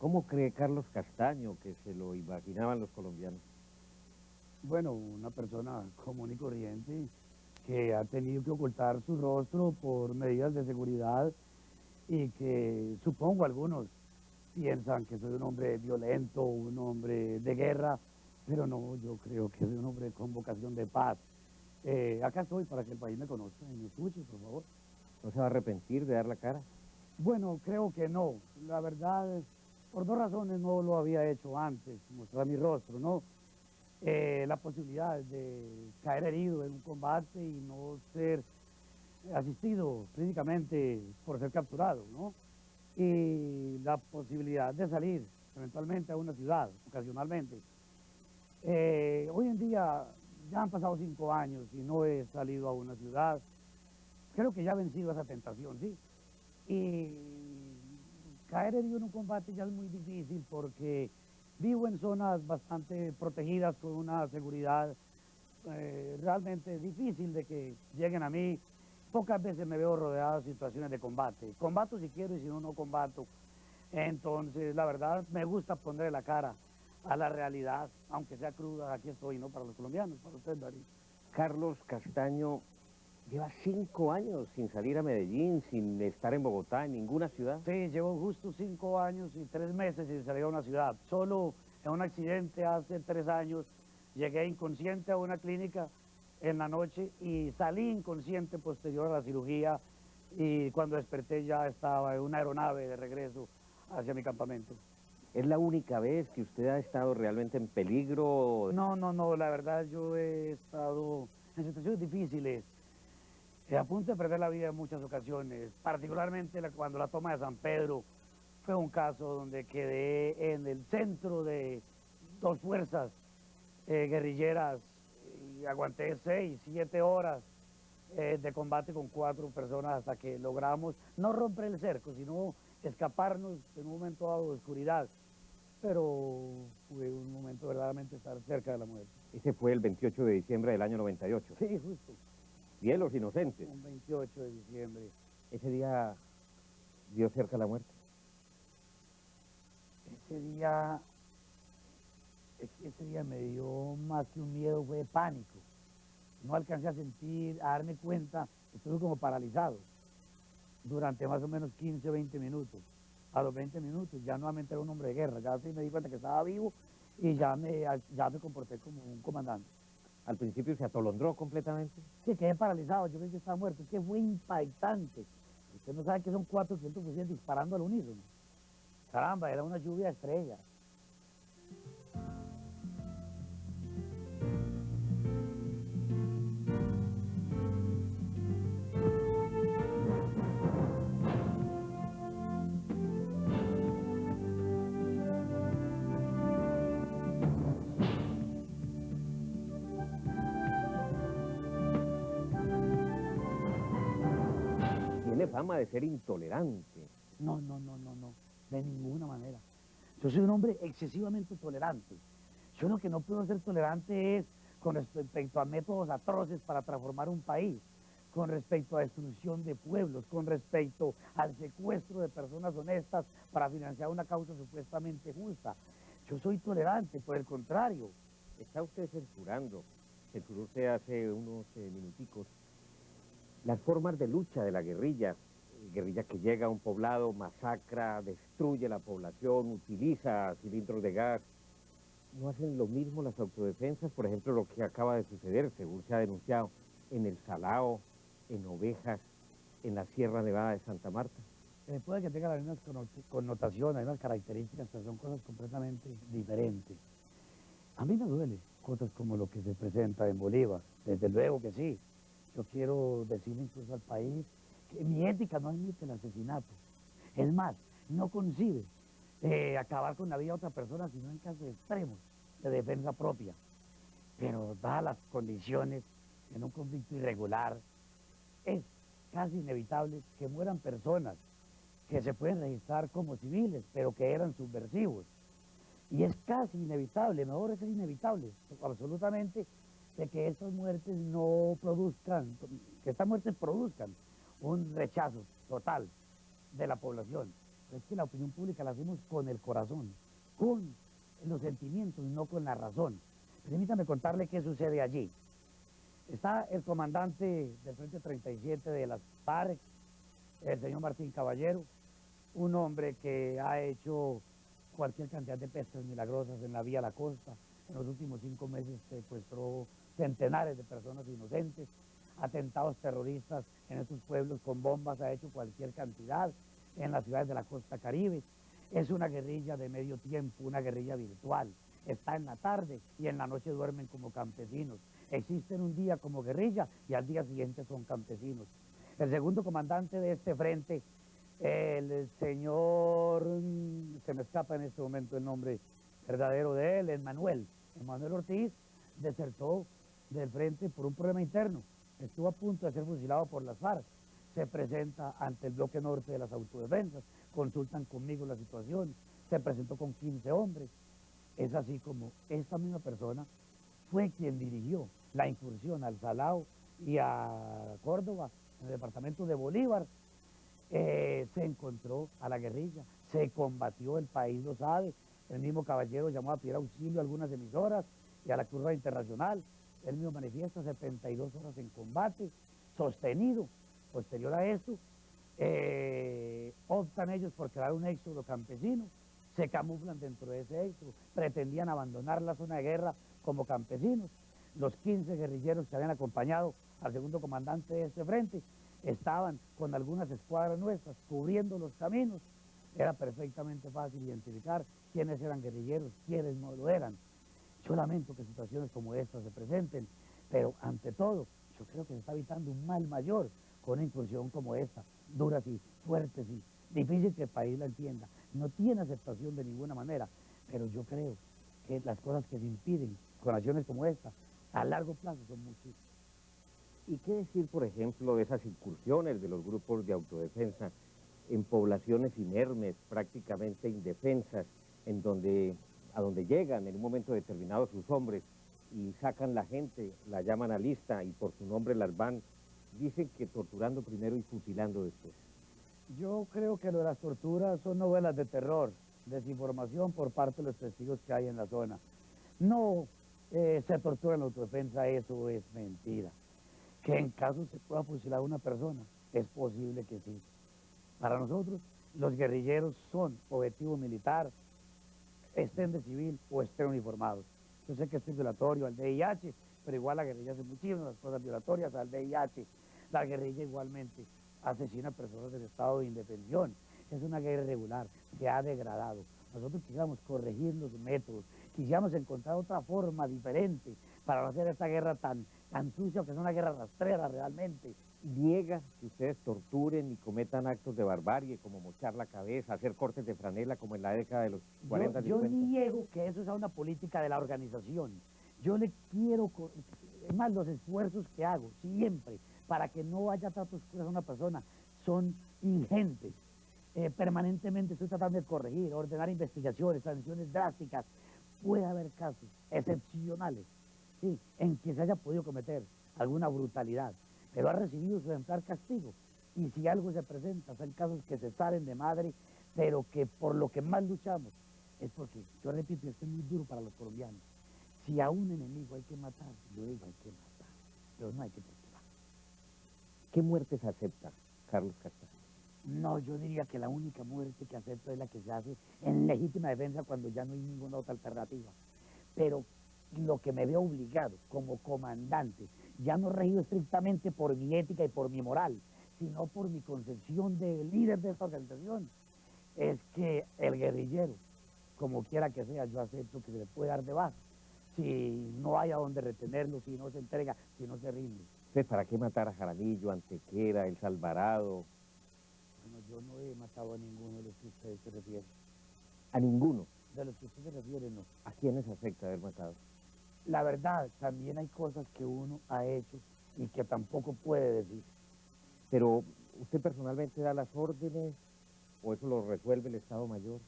¿Cómo cree Carlos Castaño que se lo imaginaban los colombianos? Bueno, una persona común y corriente que ha tenido que ocultar su rostro por medidas de seguridad y que supongo algunos piensan que soy un hombre violento, un hombre de guerra, pero no, yo creo que soy un hombre con vocación de paz. Acá estoy para que el país me conozca y me escuche, por favor. ¿No se va a arrepentir de dar la cara? Bueno, creo que no. La verdad, por dos razones no lo había hecho antes, mostrar mi rostro, ¿no? La posibilidad de caer herido en un combate y no ser asistido clínicamente por ser capturado, ¿no? Y la posibilidad de salir eventualmente a una ciudad, ocasionalmente. Hoy en día ya han pasado 5 años y no he salido a una ciudad. Creo que ya he vencido esa tentación, sí. Y caer herido en un combate ya es muy difícil porque vivo en zonas bastante protegidas con una seguridad realmente difícil de que lleguen a mí. Pocas veces me veo rodeado de situaciones de combate. Combato si quiero y si no, no combato. Entonces, la verdad, me gusta poner la cara a la realidad, aunque sea cruda, aquí estoy, ¿no? Para los colombianos, para usted, Darío. Carlos Castaño lleva 5 años sin salir a Medellín, sin estar en Bogotá, en ninguna ciudad. Sí, llevo justo 5 años y 3 meses sin salir a una ciudad. Solo en un accidente hace 3 años llegué inconsciente a una clínica en la noche y salí inconsciente posterior a la cirugía y cuando desperté ya estaba en una aeronave de regreso hacia mi campamento. ¿Es la única vez que usted ha estado realmente en peligro? No, no, no, la verdad yo he estado en situaciones difíciles, a punto de perder la vida en muchas ocasiones, particularmente cuando la toma de San Pedro fue un caso donde quedé en el centro de dos fuerzas guerrilleras y aguanté 6, 7 horas de combate con 4 personas hasta que logramos no romper el cerco, sino escaparnos en un momento dado de oscuridad. Pero fue un momento verdaderamente estar cerca de la muerte. Ese fue el 28 de diciembre del año 98. Sí, justo, Día de los Inocentes. un 28 de diciembre. Ese día dio cerca la muerte. Ese día, ese día me dio más que un miedo, fue pánico. No alcancé a sentir, a darme cuenta, estuve como paralizado durante más o menos 15 o 20 minutos. A los 20 minutos ya nuevamente era un hombre de guerra, ya sí me di cuenta que estaba vivo y ya me comporté como un comandante. Al principio se atolondró completamente. Sí, quedé paralizado, yo pensé que estaba muerto, es que fue impactante. Usted no sabe que son 400 fusiles disparando al unísono. Caramba, era una lluvia de estrellas. Tiene fama de ser intolerante. No, no, no, no, no, de ninguna manera. Yo soy un hombre excesivamente tolerante. Yo lo que no puedo ser tolerante es con respecto a métodos atroces para transformar un país, con respecto a destrucción de pueblos, con respecto al secuestro de personas honestas para financiar una causa supuestamente justa. Yo soy tolerante, por el contrario. Está usted censuró usted hace unos minuticos, las formas de lucha de la guerrilla. Guerrilla que llega a un poblado, masacra, destruye la población, utiliza cilindros de gas. ¿No hacen lo mismo las autodefensas? Por ejemplo, lo que acaba de suceder, según se ha denunciado, en el Salao, en Ovejas, en la Sierra Nevada de Santa Marta. Puede que tenga las mismas connotaciones, las mismas características, pero son cosas completamente diferentes. A mí me duele cosas como lo que se presenta en Bolívar, desde luego que sí. Yo quiero decirle incluso al país que mi ética no admite el asesinato. Es más, no concibe acabar con la vida de otra persona, sino en casos extremos de defensa propia. Pero dadas las condiciones en un conflicto irregular, es casi inevitable que mueran personas que se pueden registrar como civiles, pero que eran subversivos. Y es casi inevitable, mejor es inevitable, absolutamente, de que estas muertes no produzcan, que estas muertes produzcan un rechazo total de la población es que la opinión pública la hacemos con el corazón, con los sentimientos, no con la razón. Permítame contarle qué sucede allí. Está el comandante del Frente 37 de las FARC, el señor Martín Caballero, un hombre que ha hecho cualquier cantidad de pescas milagrosas en la vía a la costa. En los últimos 5 meses secuestró centenares de personas inocentes, atentados terroristas en estos pueblos con bombas, ha hecho cualquier cantidad en las ciudades de la costa Caribe. Es una guerrilla de medio tiempo, una guerrilla virtual. Está en la tarde y en la noche duermen como campesinos. Existen un día como guerrilla y al día siguiente son campesinos. El segundo comandante de este frente, el señor, se me escapa en este momento el nombre verdadero de él, Emmanuel Ortiz, desertó del frente por un problema interno. Estuvo a punto de ser fusilado por las FARC. Se presenta ante el bloque norte de las autodefensas, consultan conmigo la situación, se presentó con 15 hombres. Es así como esta misma persona fue quien dirigió la incursión al Salao y a Córdoba, en el departamento de Bolívar. Se encontró a la guerrilla, se combatió, el país lo sabe. El mismo Caballero llamó a pedir auxilio a algunas emisoras y a la Cruz Roja Internacional. Él mismo manifiesta 72 horas en combate, sostenido. Posterior a esto, optan ellos por crear un éxodo campesino, se camuflan dentro de ese éxodo, pretendían abandonar la zona de guerra como campesinos. Los 15 guerrilleros que habían acompañado al segundo comandante de este frente estaban con algunas escuadras nuestras cubriendo los caminos. Era perfectamente fácil identificar quiénes eran guerrilleros, quiénes no lo eran. Yo lamento que situaciones como estas se presenten, pero ante todo, yo creo que se está evitando un mal mayor con una incursión como esta, dura y fuerte y difícil que el país la entienda. No tiene aceptación de ninguna manera, pero yo creo que las cosas que se impiden con acciones como esta, a largo plazo son muchísimas. ¿Y qué decir, por ejemplo, de esas incursiones de los grupos de autodefensa en poblaciones inermes, prácticamente indefensas, a donde llegan en un momento determinado sus hombres y sacan la gente, la llaman a lista y por su nombre las van, dicen que torturando primero y fusilando después? Yo creo que lo de las torturas son novelas de terror, desinformación por parte de los testigos que hay en la zona. No se tortura en la autodefensa, eso es mentira. Que en caso se pueda fusilar a una persona, es posible que sí. Para nosotros, los guerrilleros son objetivo militar, estén de civil o estén uniformados. Yo sé que esto es violatorio al VIH, pero igual la guerrilla hace muchísimas cosas violatorias al VIH. La guerrilla igualmente asesina a personas del estado de indefensión. Es una guerra irregular, se ha degradado. Nosotros quisiéramos corregir los métodos, quisiéramos encontrar otra forma diferente para no hacer esta guerra tan sucia, que es una guerra rastrera realmente. Niega que ustedes torturen y cometan actos de barbarie, como mochar la cabeza, hacer cortes de franela, como en la década de los 40, Yo 50. niego que eso sea una política de la organización. Yo le quiero, es más, los esfuerzos que hago siempre para que no haya tratos crueles a una persona son ingentes. Permanentemente estoy tratando de corregir, ordenar investigaciones, sanciones drásticas. Puede haber casos excepcionales, sí, en que se haya podido cometer alguna brutalidad, pero ha recibido su ejemplar castigo. Y si algo se presenta, son casos que se salen de madre, pero que por lo que más luchamos es porque, yo repito, esto es muy duro para los colombianos. Si a un enemigo hay que matar, yo digo hay que matar, pero no hay que torturar. ¿Qué muertes acepta Carlos Castaño? No, yo diría que la única muerte que acepto es la que se hace en legítima defensa cuando ya no hay ninguna otra alternativa. Pero lo que me veo obligado como comandante, ya no regido estrictamente por mi ética y por mi moral, sino por mi concepción de líder de esta organización, es que el guerrillero, como quiera que sea, yo acepto que se le puede dar de baja. Si no hay a dónde retenerlo, si no se entrega, si no se rinde. Entonces, ¿para qué matar a Jaramillo, Antequera, El Alvarado? Bueno, yo no he matado a ninguno de los que ustedes se refieren. A ninguno. De los que ustedes se refieren, no. ¿A quiénes afecta haber matado? La verdad, también hay cosas que uno ha hecho y que tampoco puede decir. Pero, ¿usted personalmente da las órdenes o eso lo resuelve el Estado Mayor?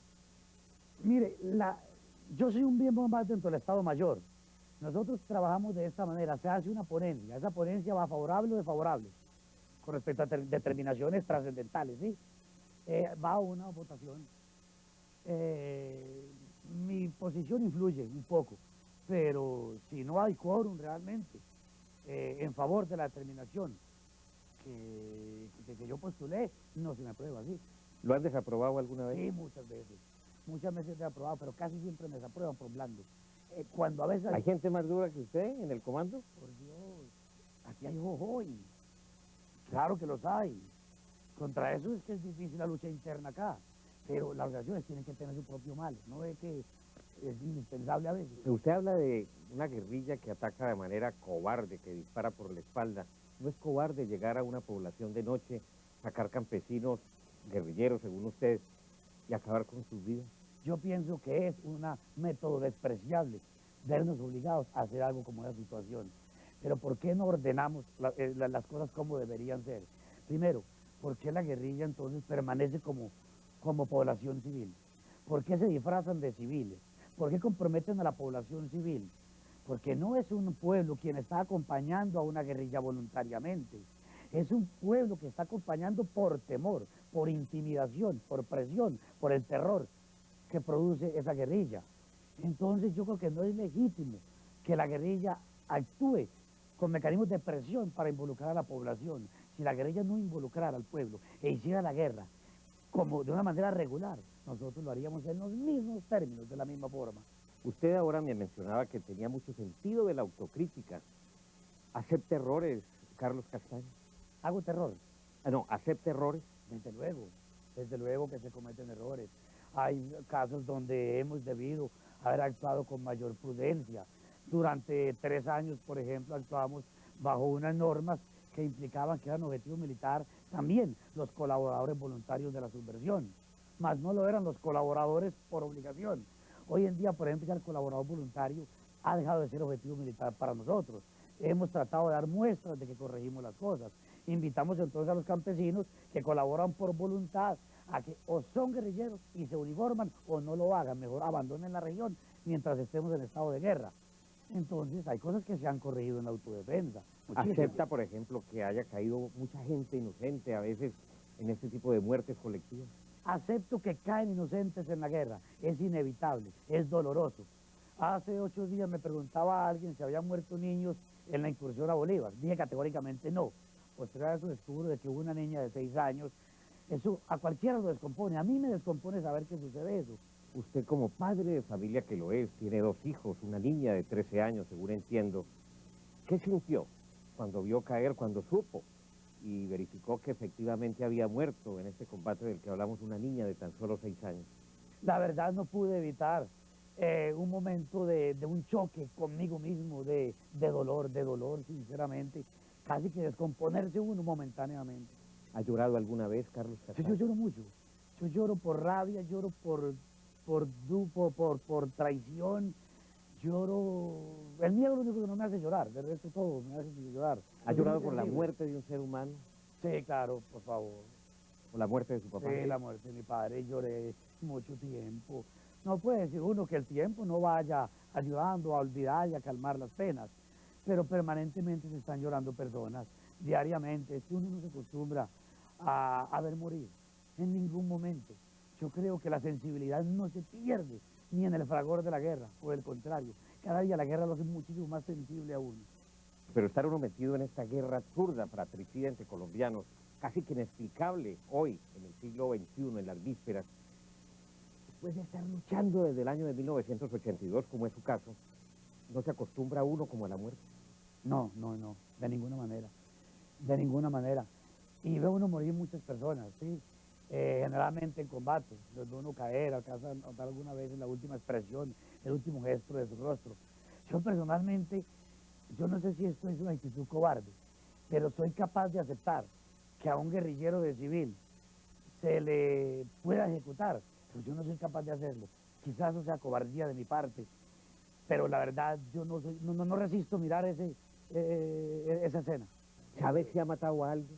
Mire, yo soy un miembro más dentro del Estado Mayor. Nosotros trabajamos de esta manera, se hace una ponencia, esa ponencia va favorable o desfavorable, con respecto a determinaciones trascendentales, ¿sí? va a una votación. Eh, Mi posición influye un poco, pero si no hay quórum realmente en favor de la determinación que yo postulé, no se me aprueba así. ¿Lo han desaprobado alguna vez? Sí, muchas veces he aprobado, pero casi siempre me desaprueban por blando. Cuando a veces ¿Hay gente más dura que usted en el comando? por Dios, aquí hay jojoy, claro que los hay. Contra eso es que es difícil la lucha interna acá, pero las organizaciones tienen que tener su propio mal, no es que es indispensable a veces. Usted habla de una guerrilla que ataca de manera cobarde, que dispara por la espalda. ¿No es cobarde llegar a una población de noche, sacar campesinos, guerrilleros, según usted, y acabar con sus vidas? Yo pienso que es un método despreciable vernos obligados a hacer algo como esa situación. Pero ¿por qué no ordenamos las cosas como deberían ser? Primero, ¿por qué la guerrilla entonces permanece como población civil? ¿Por qué se disfrazan de civiles? ¿Por qué comprometen a la población civil? Porque no es un pueblo quien está acompañando a una guerrilla voluntariamente. Es un pueblo que está acompañando por temor, por intimidación, por presión, por el terror que produce esa guerrilla. Entonces yo creo que no es legítimo que la guerrilla actúe con mecanismos de presión para involucrar a la población. Si la guerrilla no involucrara al pueblo e hiciera la guerra como de una manera regular, nosotros lo haríamos en los mismos términos, de la misma forma. Usted ahora me mencionaba que tenía mucho sentido de la autocrítica. ¿Acepta errores, Carlos Castaño? Hago terror. Ah, no, ¿acepta errores? Desde luego que se cometen errores. Hay casos donde hemos debido haber actuado con mayor prudencia. Durante 3 años, por ejemplo, actuamos bajo unas normas que implicaban que eran objetivo militar también los colaboradores voluntarios de la subversión, mas no lo eran los colaboradores por obligación. Hoy en día, por ejemplo, ya el colaborador voluntario ha dejado de ser objetivo militar para nosotros. Hemos tratado de dar muestras de que corregimos las cosas. Invitamos entonces a los campesinos que colaboran por voluntad a que o son guerrilleros y se uniforman o no lo hagan, mejor abandonen la región mientras estemos en estado de guerra. Entonces hay cosas que se han corregido en la autodefensa. Muchísimas. ¿Acepta, por ejemplo, que haya caído mucha gente inocente a veces en este tipo de muertes colectivas? Acepto que caen inocentes en la guerra, es inevitable, es doloroso. Hace 8 días me preguntaba a alguien si habían muerto niños en la incursión a Bolívar. Dije categóricamente no. Posterior a eso descubro de que hubo una niña de 6 años. Eso a cualquiera lo descompone. A mí me descompone saber que sucede eso. Usted como padre de familia que lo es, tiene 2 hijos, una niña de 13 años, según entiendo. ¿Qué sintió cuando vio caer, cuando supo y verificó que efectivamente había muerto en este combate del que hablamos una niña de tan solo 6 años? La verdad no pude evitar un momento de un choque conmigo mismo, de dolor, sinceramente. Casi que descomponerse uno momentáneamente. ¿Ha llorado alguna vez, Carlos Sí, Castaño? yo lloro mucho. Yo lloro por rabia, lloro por traición, lloro. El miedo es lo único que no me hace llorar, de resto todo me hace llorar. ¿Ha Soy llorado muy por la sensible. muerte de un ser humano? Sí, claro, por favor. ¿Por la muerte de su papá? Sí, la muerte de mi padre, lloré mucho tiempo. No puede decir uno que el tiempo no vaya ayudando a olvidar y a calmar las penas, pero permanentemente se están llorando personas, diariamente. Es que uno no se acostumbra a ver morir en ningún momento. Yo creo que la sensibilidad no se pierde ni en el fragor de la guerra, por el contrario, cada día la guerra lo hace muchísimo más sensible a uno. Pero estar uno metido en esta guerra absurda, fratricida entre colombianos, casi que inexplicable hoy, en el siglo XXI, en las vísperas, después de estar luchando desde el año de 1982, como es su caso, ¿no se acostumbra uno como a la muerte? No, de ninguna manera, de ninguna manera. Y ve uno morir muchas personas, ¿sí? Generalmente en combate, los ve uno caer, alcanza a notar alguna vez en la última expresión, el último gesto de su rostro. Yo personalmente, yo no sé si esto es una actitud cobarde, pero soy capaz de aceptar que a un guerrillero de civil se le pueda ejecutar, pero yo no soy capaz de hacerlo. Quizás eso sea cobardía de mi parte, pero la verdad yo no resisto mirar esa escena. ¿Sabe si ha matado a alguien?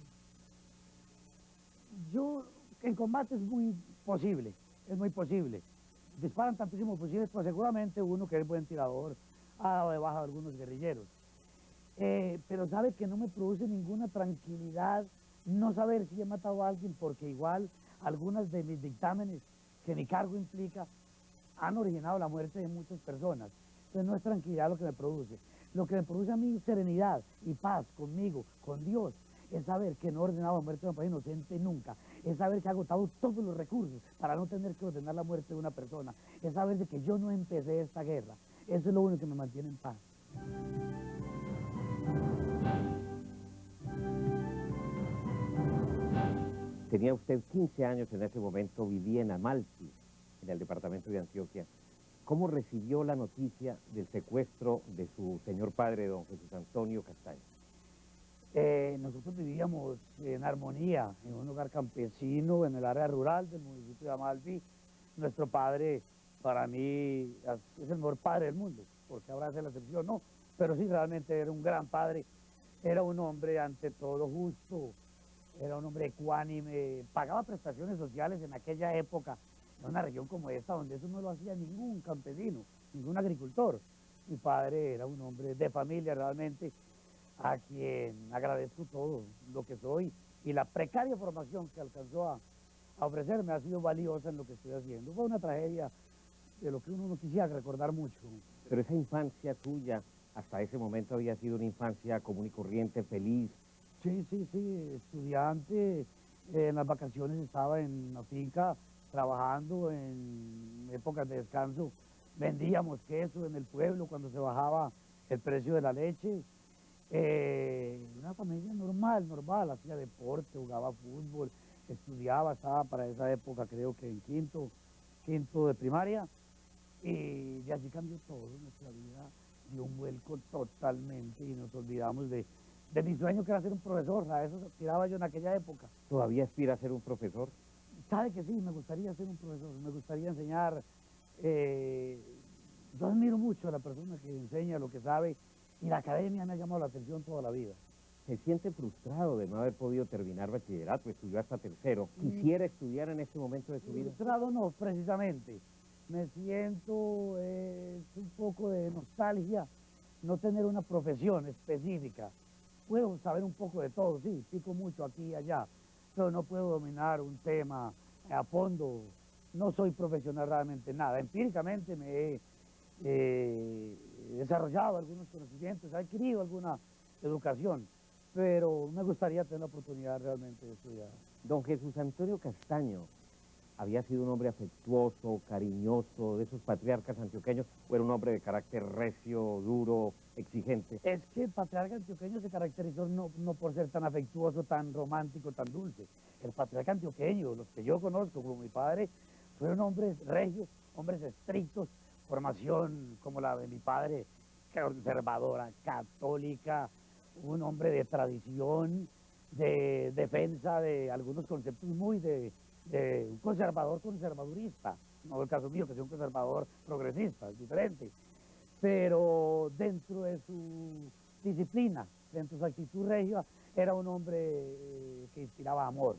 Yo, en combate es muy posible. Disparan tantísimos fusiles, pues seguramente uno que es buen tirador ha dado de baja a algunos guerrilleros. Pero sabe que no me produce ninguna tranquilidad no saber si he matado a alguien, porque igual algunas de mis dictámenes que mi cargo implica han originado la muerte de muchas personas. Entonces no es tranquilidad lo que me produce. Lo que me produce a mí serenidad y paz conmigo, con Dios, es saber que no he ordenado la muerte de un país inocente nunca. Es saber que he agotado todos los recursos para no tener que ordenar la muerte de una persona. Es saber de que yo no empecé esta guerra. Eso es lo único que me mantiene en paz. Tenía usted 15 años en ese momento, vivía en Amalfi, en el departamento de Antioquia. ¿Cómo recibió la noticia del secuestro de su señor padre, don Jesús Antonio Castaño? Nosotros vivíamos en armonía, en un hogar campesino, en el área rural del municipio de Amalfi. Nuestro padre, para mí, es el mejor padre del mundo, porque habrá de ser la excepción, no, pero sí, realmente era un gran padre, era un hombre ante todo justo, era un hombre ecuánime, pagaba prestaciones sociales en aquella época, en una región como esta, donde eso no lo hacía ningún campesino, ningún agricultor. Mi padre era un hombre de familia realmente, a quien agradezco todo lo que soy, y la precaria formación que alcanzó a ofrecerme ha sido valiosa en lo que estoy haciendo. Fue una tragedia de lo que uno no quisiera recordar mucho. Pero esa infancia suya, hasta ese momento había sido una infancia común y corriente, feliz. Sí, sí, sí, estudiante, en las vacaciones estaba en la finca trabajando, en épocas de descanso vendíamos queso en el pueblo cuando se bajaba el precio de la leche. Una familia normal, normal, hacía deporte, jugaba fútbol, estudiaba, estaba para esa época creo que en quinto de primaria, y de allí cambió todo, nuestra vida dio un vuelco totalmente y nos olvidamos de mi sueño, que era ser un profesor. A eso aspiraba yo en aquella época. ¿Todavía aspira a ser un profesor? Sabe que sí, me gustaría ser un profesor, me gustaría enseñar. Yo admiro mucho a la persona que enseña lo que sabe, y la academia me ha llamado la atención toda la vida. ¿Se siente frustrado de no haber podido terminar bachillerato? Estudió hasta tercero. ¿Quisiera estudiar en este momento de su vida? Frustrado no, precisamente. Me siento un poco de nostalgia no tener una profesión específica. Puedo saber un poco de todo, sí, pico mucho aquí y allá, pero no puedo dominar un tema a fondo. No soy profesional realmente en nada. Empíricamente me he desarrollado algunos conocimientos, he adquirido alguna educación, pero me gustaría tener la oportunidad realmente de estudiar. Don Jesús Antonio Castaño había sido un hombre afectuoso, cariñoso, de esos patriarcas antioqueños, o era un hombre de carácter recio, duro, exigente. Es que el patriarca antioqueño se caracterizó no por ser tan afectuoso, tan romántico, tan dulce. El patriarca antioqueño, los que yo conozco, como mi padre, fueron hombres regios, hombres estrictos, formación como la de mi padre, conservadora, católica, un hombre de tradición, de defensa de algunos conceptos muy de un conservador conservadurista, no el caso mío, que soy un conservador progresista, es diferente, pero dentro de su disciplina, dentro de su actitud regia, era un hombre que inspiraba amor.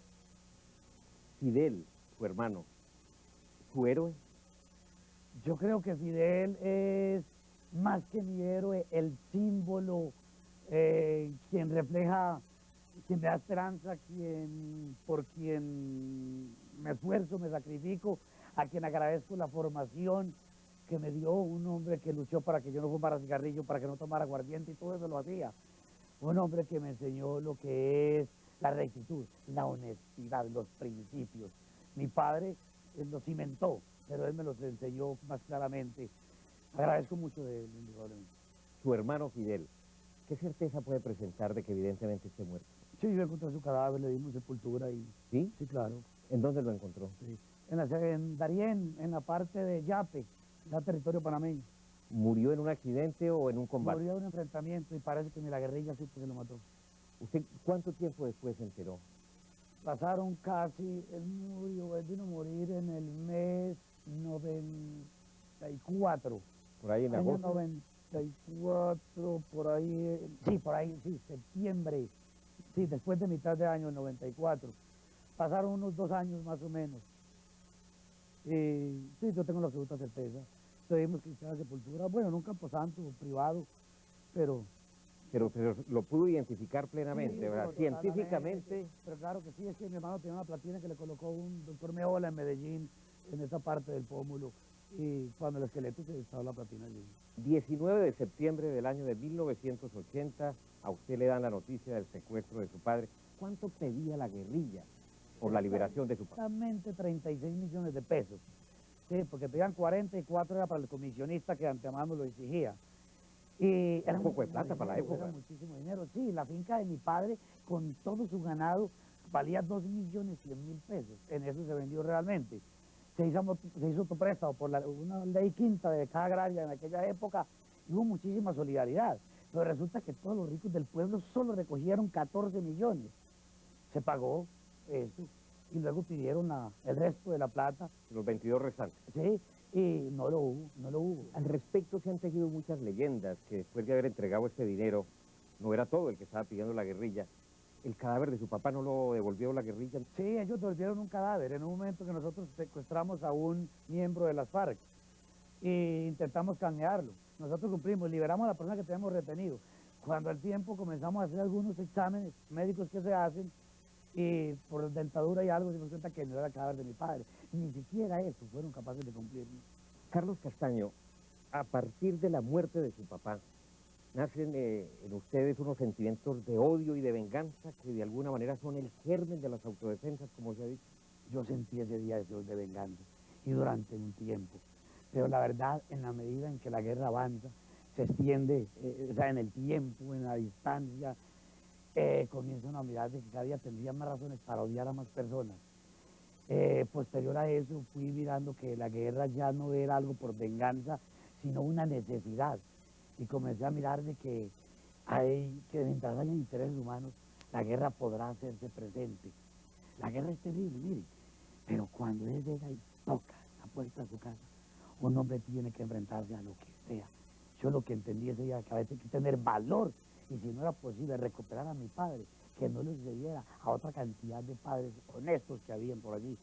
Fidel, su hermano, su héroe. Yo creo que Fidel es más que mi héroe, el símbolo, quien refleja, quien me da esperanza, por quien me esfuerzo, me sacrifico, a quien agradezco la formación que me dio, un hombre que luchó para que yo no fumara cigarrillo, para que no tomara aguardiente, y todo eso lo hacía. Un hombre que me enseñó lo que es la rectitud, la honestidad, los principios. Mi padre los cimentó, pero él me los enseñó más claramente. Agradezco mucho de él, indudablemente. Su hermano Fidel, ¿qué certeza puede presentar de que evidentemente esté muerto? Sí, yo encontré su cadáver, le dimos sepultura y... ¿Sí? Sí, claro. ¿En dónde lo encontró? Sí. En Darién, en la parte de Yape, ya territorio panameño. ¿Murió en un accidente o en un combate? Murió en un enfrentamiento y parece que ni la guerrilla supo que lo mató. ¿Usted cuánto tiempo después se enteró? Pasaron casi, él vino a morir en el mes 94. ¿Por ahí en año agosto? 94, por ahí, sí, septiembre, sí, después de mitad de año, 94. Pasaron unos 2 años más o menos. Sí, yo tengo la absoluta certeza. Tuvimos que echar a sepultura, bueno, en un camposanto privado, pero pero lo pudo identificar plenamente, Sí, ¿verdad? no, Científicamente, pero claro que sí, es que mi hermano tenía una platina que le colocó un doctor Meola en Medellín, en esa parte del pómulo, y cuando el esqueleto se estaba la platina allí. 19 de septiembre del año de 1980, a usted le dan la noticia del secuestro de su padre. ¿Cuánto pedía la guerrilla por la liberación de su padre? Exactamente 36 millones de pesos. Sí, porque pedían 44 era para el comisionista que antemano lo exigía. Y Era un poco de plata para la época. era muchísimo dinero. Sí, la finca de mi padre, con todo su ganado, valía 2.100.000 pesos. En eso se vendió realmente. Se hizo otro préstamo por una ley quinta de cada agraria en aquella época, y hubo muchísima solidaridad. Pero resulta que todos los ricos del pueblo solo recogieron 14 millones. Se pagó eso, y luego pidieron el resto de la plata, Los 22 restantes. ¿sí? Y no lo hubo, no lo hubo. Al respecto se han tejido muchas leyendas que después de haber entregado este dinero, no era todo el que estaba pidiendo la guerrilla. El cadáver de su papá no lo devolvió la guerrilla. Sí, ellos devolvieron un cadáver en un momento que nosotros secuestramos a un miembro de las FARC e intentamos calmearlo. Nosotros cumplimos, liberamos a la persona que teníamos retenido. Cuando al tiempo comenzamos a hacer algunos exámenes médicos que se hacen, y por dentadura y algo se nos cuenta que no era el cadáver de mi padre. Ni siquiera eso fueron capaces de cumplir. Carlos Castaño, a partir de la muerte de su papá, nacen en ustedes unos sentimientos de odio y de venganza que de alguna manera son el germen de las autodefensas, como se ha dicho. Yo sentí ese día deseos de venganza, y durante un tiempo. Pero la verdad, en la medida en que la guerra avanza, se extiende, o sea, en el tiempo, en la distancia, comienzan a mirar de que cada día tendría más razones para odiar a más personas. Posterior a eso, fui mirando que la guerra ya no era algo por venganza, sino una necesidad. Y comencé a mirar de que mientras haya intereses humanos, la guerra podrá hacerse presente. La guerra es terrible, mire, pero cuando él llega y toca la puerta de su casa, un hombre tiene que enfrentarse a lo que sea. Yo lo que entendí ese día, que a veces hay que tener valor, y si no era posible recuperar a mi padre, que no le sucediera a otra cantidad de padres honestos que habían por allí.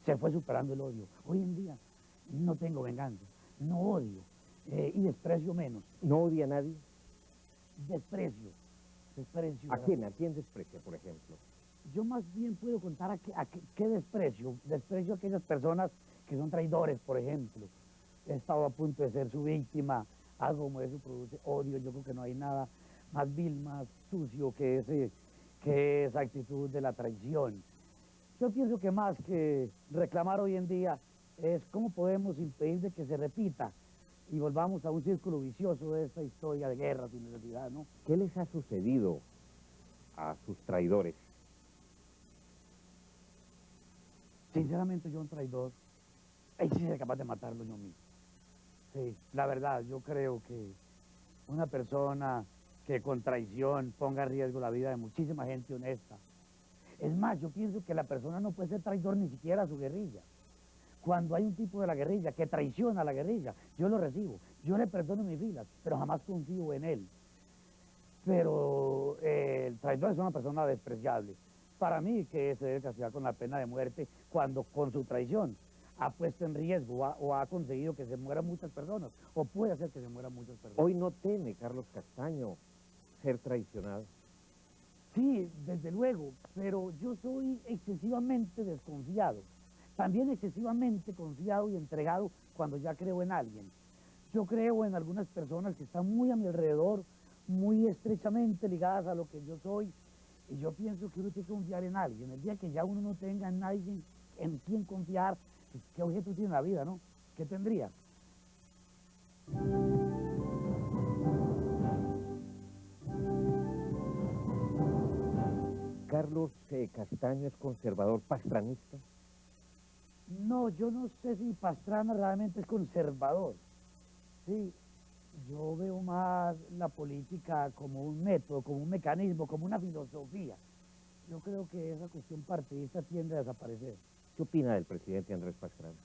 Se fue superando el odio. Hoy en día no tengo venganza, no odio, y desprecio menos. ¿No odia a nadie? Desprecio. ¿A quién? ¿A quién desprecia, por ejemplo? Yo más bien puedo contar qué desprecio. Desprecio a aquellas personas que son traidores, por ejemplo. He estado a punto de ser su víctima. Algo como eso produce odio. Yo creo que no hay nada más vil, más sucio que esa actitud de la traición. Yo pienso que más que reclamar hoy en día es cómo podemos impedir de que se repita y volvamos a un círculo vicioso de esta historia de guerra sin necesidad, ¿no? ¿Qué les ha sucedido a sus traidores? Sinceramente, yo un traidor, ahí sí sería capaz de matarlo yo mismo. Sí, la verdad, yo creo que una persona que con traición ponga en riesgo la vida de muchísima gente honesta. Es más, yo pienso que la persona no puede ser traidor ni siquiera a su guerrilla. Cuando hay un tipo de la guerrilla que traiciona a la guerrilla, yo lo recibo, yo le perdono mis vidas, pero jamás confío en él. Pero el traidor es una persona despreciable. Para mí, que se debe castigar con la pena de muerte cuando con su traición ha puesto en riesgo o ha conseguido que se mueran muchas personas, o puede hacer que se mueran muchas personas. Hoy no teme Carlos Castaño ser traicionado. Sí, desde luego, pero yo soy excesivamente desconfiado. También excesivamente confiado y entregado cuando ya creo en alguien. Yo creo en algunas personas que están muy a mi alrededor, muy estrechamente ligadas a lo que yo soy, y yo pienso que uno tiene que confiar en alguien. El día que ya uno no tenga en nadie en quien confiar, pues, ¿qué objeto tiene la vida, no? ¿Qué tendría? Carlos Castaño es conservador pastranista. No, yo no sé si Pastrana realmente es conservador. Sí, yo veo más la política como un método, como un mecanismo, como una filosofía. Yo creo que esa cuestión partidista tiende a desaparecer. ¿Qué opina del presidente Andrés Pastrana?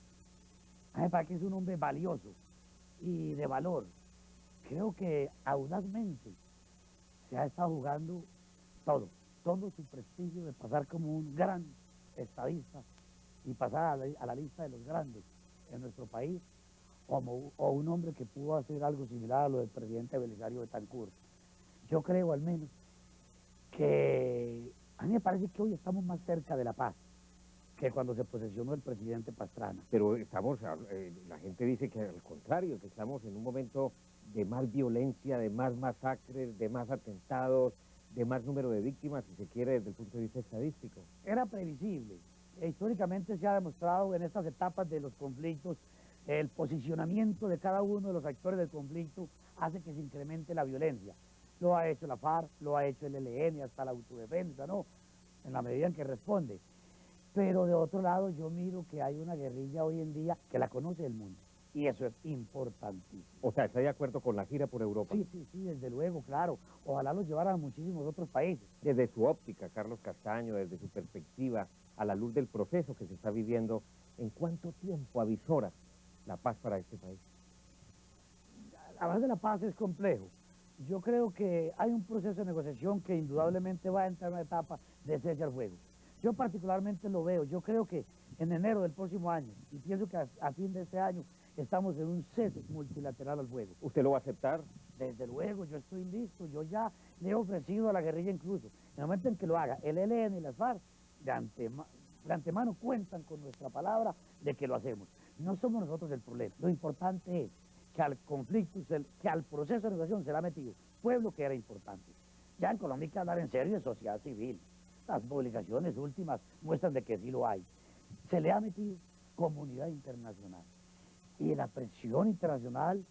A mí me parece que es un hombre valioso y de valor. Creo que audazmente se ha estado jugando todo su prestigio de pasar como un gran estadista y pasar a la lista de los grandes en nuestro país, o un hombre que pudo hacer algo similar a lo del presidente Belisario Betancur. Yo creo al menos que a mí me parece que hoy estamos más cerca de la paz que cuando se posesionó el presidente Pastrana. Pero la gente dice que al contrario, que estamos en un momento de más violencia, de más masacres, de más atentados, de más número de víctimas, si se quiere, desde el punto de vista estadístico. Era previsible. Históricamente se ha demostrado en estas etapas de los conflictos, el posicionamiento de cada uno de los actores del conflicto hace que se incremente la violencia. Lo ha hecho la FARC, lo ha hecho el ELN, hasta la autodefensa, ¿no? En la medida en que responde. Pero de otro lado yo miro que hay una guerrilla hoy en día que la conoce el mundo. Y eso es importantísimo. O sea, ¿está de acuerdo con la gira por Europa? Sí, desde luego, claro. Ojalá los llevaran a muchísimos otros países. Desde su óptica, Carlos Castaño, desde su perspectiva, a la luz del proceso que se está viviendo, ¿en cuánto tiempo avisora la paz para este país? Hablar de la paz es complejo. Yo creo que hay un proceso de negociación que indudablemente va a entrar en una etapa de cese al fuego. Yo particularmente lo veo. Yo creo que en enero del próximo año, y pienso que a fin de este año, estamos en un cese multilateral al fuego. ¿Usted lo va a aceptar? Desde luego, yo estoy listo. Yo ya le he ofrecido a la guerrilla incluso. En el momento en que lo haga el ELN y las FARC, de antemano cuentan con nuestra palabra de que lo hacemos. No somos nosotros el problema. Lo importante es que al conflicto, que al proceso de negociación se le ha metido pueblo, que era importante. Ya en Colombia hay que hablar en serio de sociedad civil. Las movilizaciones últimas muestran de que sí lo hay. Se le ha metido comunidad internacional. Y la presión internacional,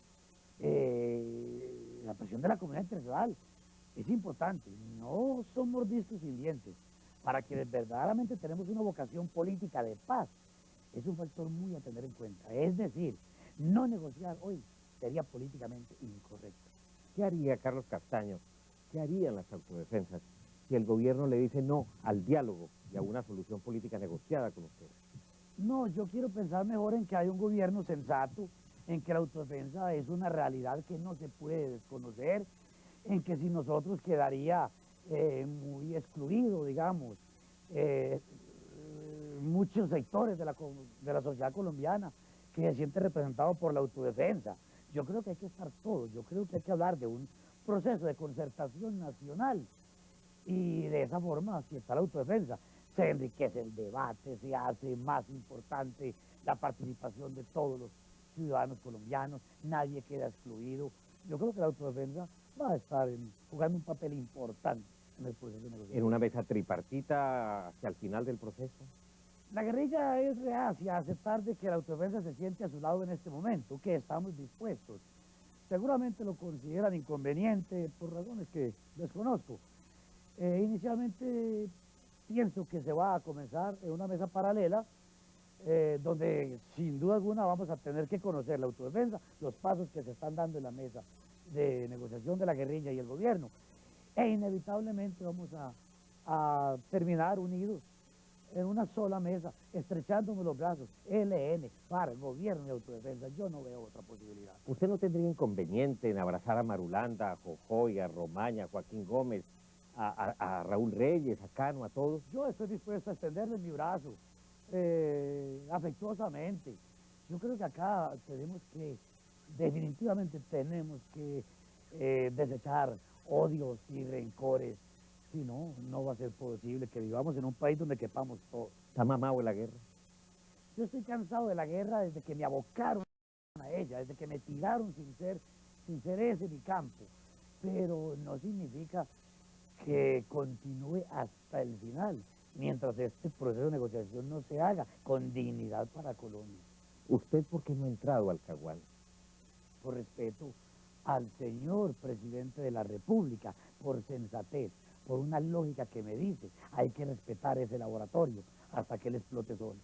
la presión de la comunidad internacional es importante. No somos vistos sin dientes. Para quienes verdaderamente tenemos una vocación política de paz, es un factor muy a tener en cuenta. Es decir, no negociar hoy sería políticamente incorrecto. ¿Qué haría Carlos Castaño? ¿Qué harían las autodefensas si el gobierno le dice no al diálogo y a una solución política negociada con ustedes? No, yo quiero pensar mejor en que hay un gobierno sensato, en que la autodefensa es una realidad que no se puede desconocer, en que sin nosotros quedaría muy excluido, digamos, muchos sectores de la sociedad colombiana que se sienten representados por la autodefensa. Yo creo que hay que estar todos, yo creo que hay que hablar de un proceso de concertación nacional y de esa forma, si está la autodefensa, se enriquece el debate, se hace más importante la participación de todos los ciudadanos colombianos, nadie queda excluido. Yo creo que la autodefensa va a estar jugando un papel importante en el proceso de negociación. ¿En una mesa tripartita hacia el final del proceso? La guerrilla es reacia a aceptar de que la autodefensa se siente a su lado en este momento, que estamos dispuestos. Seguramente lo consideran inconveniente por razones que desconozco. Inicialmente pienso que se va a comenzar en una mesa paralela, donde sin duda alguna vamos a tener que conocer la autodefensa, los pasos que se están dando en la mesa de negociación de la guerrilla y el gobierno, e inevitablemente vamos a terminar unidos en una sola mesa, estrechándonos los brazos, ELN, FARC, gobierno y autodefensa. Yo no veo otra posibilidad. ¿Usted no tendría inconveniente en abrazar a Marulanda, a Jojoy, a Romaña, a Joaquín Gómez, a Raúl Reyes, a Cano, a todos? Yo estoy dispuesto a extenderles mi brazo, afectuosamente. Yo creo que acá definitivamente tenemos que desechar odios y rencores. Si no, no va a ser posible que vivamos en un país donde quepamos todos. ¿Está mamado en la guerra? Yo estoy cansado de la guerra desde que me abocaron a ella, desde que me tiraron sin ser ese mi campo. Pero no significa que continúe hasta el final, mientras este proceso de negociación no se haga con dignidad para Colombia. ¿Usted por qué no ha entrado al Caguán? Por respeto al señor presidente de la República, por sensatez, por una lógica que me dice, hay que respetar ese laboratorio hasta que él explote solo,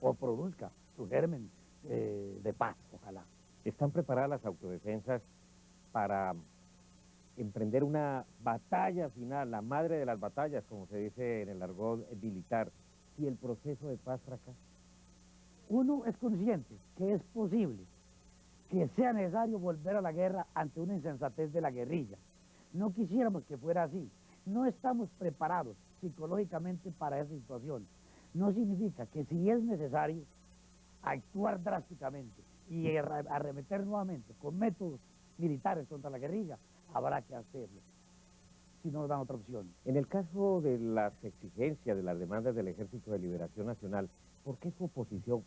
o produzca su germen de paz, ojalá. ¿Están preparadas las autodefensas para emprender una batalla final, la madre de las batallas, como se dice en el argot militar, si el proceso de paz fracasa? Uno es consciente que es posible que sea necesario volver a la guerra ante una insensatez de la guerrilla. No quisiéramos que fuera así. No estamos preparados psicológicamente para esa situación. No significa que si es necesario actuar drásticamente y arremeter nuevamente con métodos militares contra la guerrilla, habrá que hacerlo. si no nos dan otra opción. En el caso de las exigencias, de las demandas del Ejército de Liberación Nacional, ¿por qué su oposición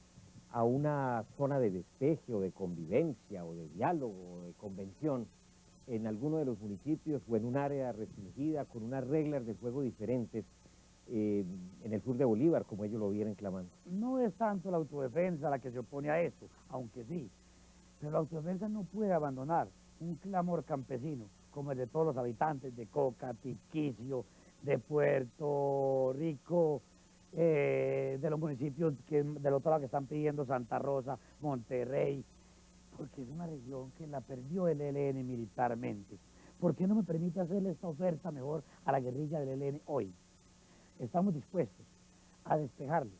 a una zona de despeje o de convivencia o de diálogo o de convención en alguno de los municipios o en un área restringida con unas reglas de juego diferentes en el sur de Bolívar, como ellos lo vienen clamando? No es tanto la autodefensa la que se opone a esto, aunque sí, pero la autodefensa no puede abandonar un clamor campesino como el de todos los habitantes de Coca, Tiquicio, de Puerto Rico, de los municipios del otro lado que están pidiendo Santa Rosa, Monterrey, porque es una región que la perdió el ELN militarmente. ¿Por qué no me permite hacerle esta oferta mejor a la guerrilla del ELN hoy? Estamos dispuestos a despejarle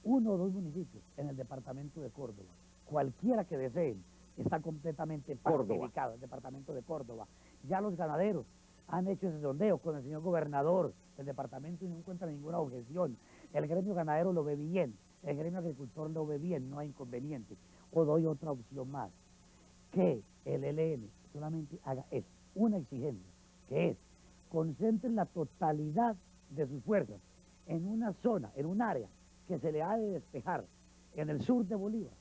1 o 2 municipios en el departamento de Córdoba. Cualquiera que deseen, está completamente pacificado, el departamento de Córdoba. Ya los ganaderos han hecho ese sondeo con el señor gobernador del departamento y no encuentran ninguna objeción. El gremio ganadero lo ve bien, el gremio agricultor lo ve bien, no hay inconveniente. O doy otra opción más, que el ELN solamente haga esto, una exigencia, que es concentren la totalidad de sus fuerzas en una zona, en un área que se le ha de despejar en el sur de Bolívar,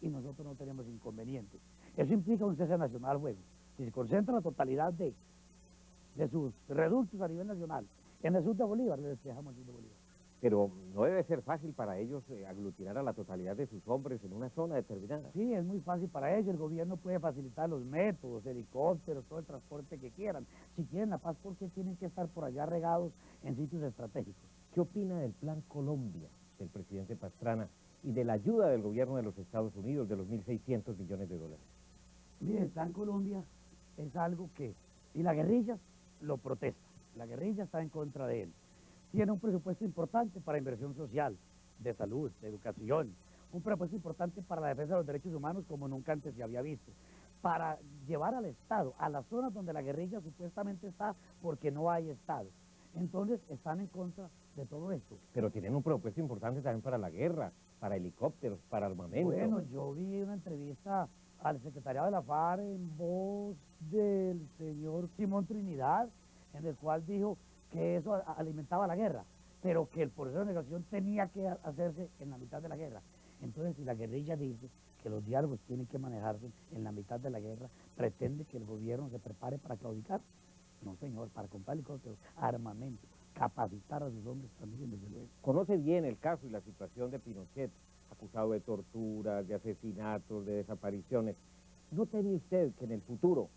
y nosotros no tenemos inconvenientes. Eso implica un cese nacional al fuego. Si se concentra la totalidad de sus reductos a nivel nacional en el sur de Bolívar, le despejamos el sur de Bolívar. Pero no debe ser fácil para ellos aglutinar a la totalidad de sus hombres en una zona determinada. Sí, es muy fácil para ellos. El gobierno puede facilitar los métodos, helicópteros, todo el transporte que quieran. Si quieren la paz, ¿por qué tienen que estar por allá regados en sitios estratégicos? ¿Qué opina del Plan Colombia del presidente Pastrana y de la ayuda del gobierno de los Estados Unidos de los 1.600 millones de dólares? Mire, el Plan Colombia es algo que, y la guerrilla lo protesta. La guerrilla está en contra de él. Tiene un presupuesto importante para inversión social, de salud, de educación, un presupuesto importante para la defensa de los derechos humanos como nunca antes se había visto, para llevar al Estado a las zonas donde la guerrilla supuestamente está porque no hay Estado. Entonces están en contra de todo esto. Pero tienen un presupuesto importante también para la guerra, para helicópteros, para armamento. Bueno, yo vi una entrevista al secretariado de la FARC en voz del señor Simón Trinidad, en el cual dijo que eso alimentaba la guerra, pero que el proceso de negociación tenía que hacerse en la mitad de la guerra. Entonces, si la guerrilla dice que los diálogos tienen que manejarse en la mitad de la guerra, pretende que el gobierno se prepare para claudicar. No, señor, para comprar helicópteros, armamento, capacitar a sus hombres también, desde luego. Conoce bien el caso y la situación de Pinochet, acusado de torturas, de asesinatos, de desapariciones. ¿No teme usted que en el futuro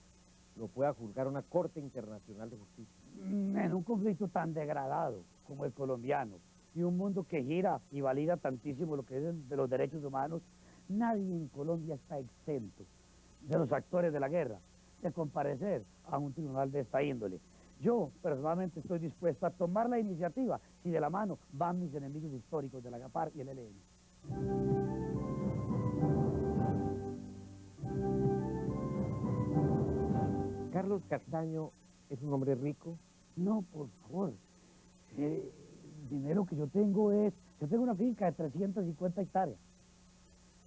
lo pueda juzgar una Corte Internacional de Justicia? En un conflicto tan degradado como el colombiano y un mundo que gira y valida tantísimo lo que es de los derechos humanos, nadie en Colombia está exento de los actores de la guerra de comparecer a un tribunal de esta índole. Yo personalmente estoy dispuesto a tomar la iniciativa si de la mano van mis enemigos históricos de la GAPAR y el ELN. ¿Carlos Castaño es un hombre rico? No, por favor. El dinero que yo tengo tengo una finca de 350 hectáreas.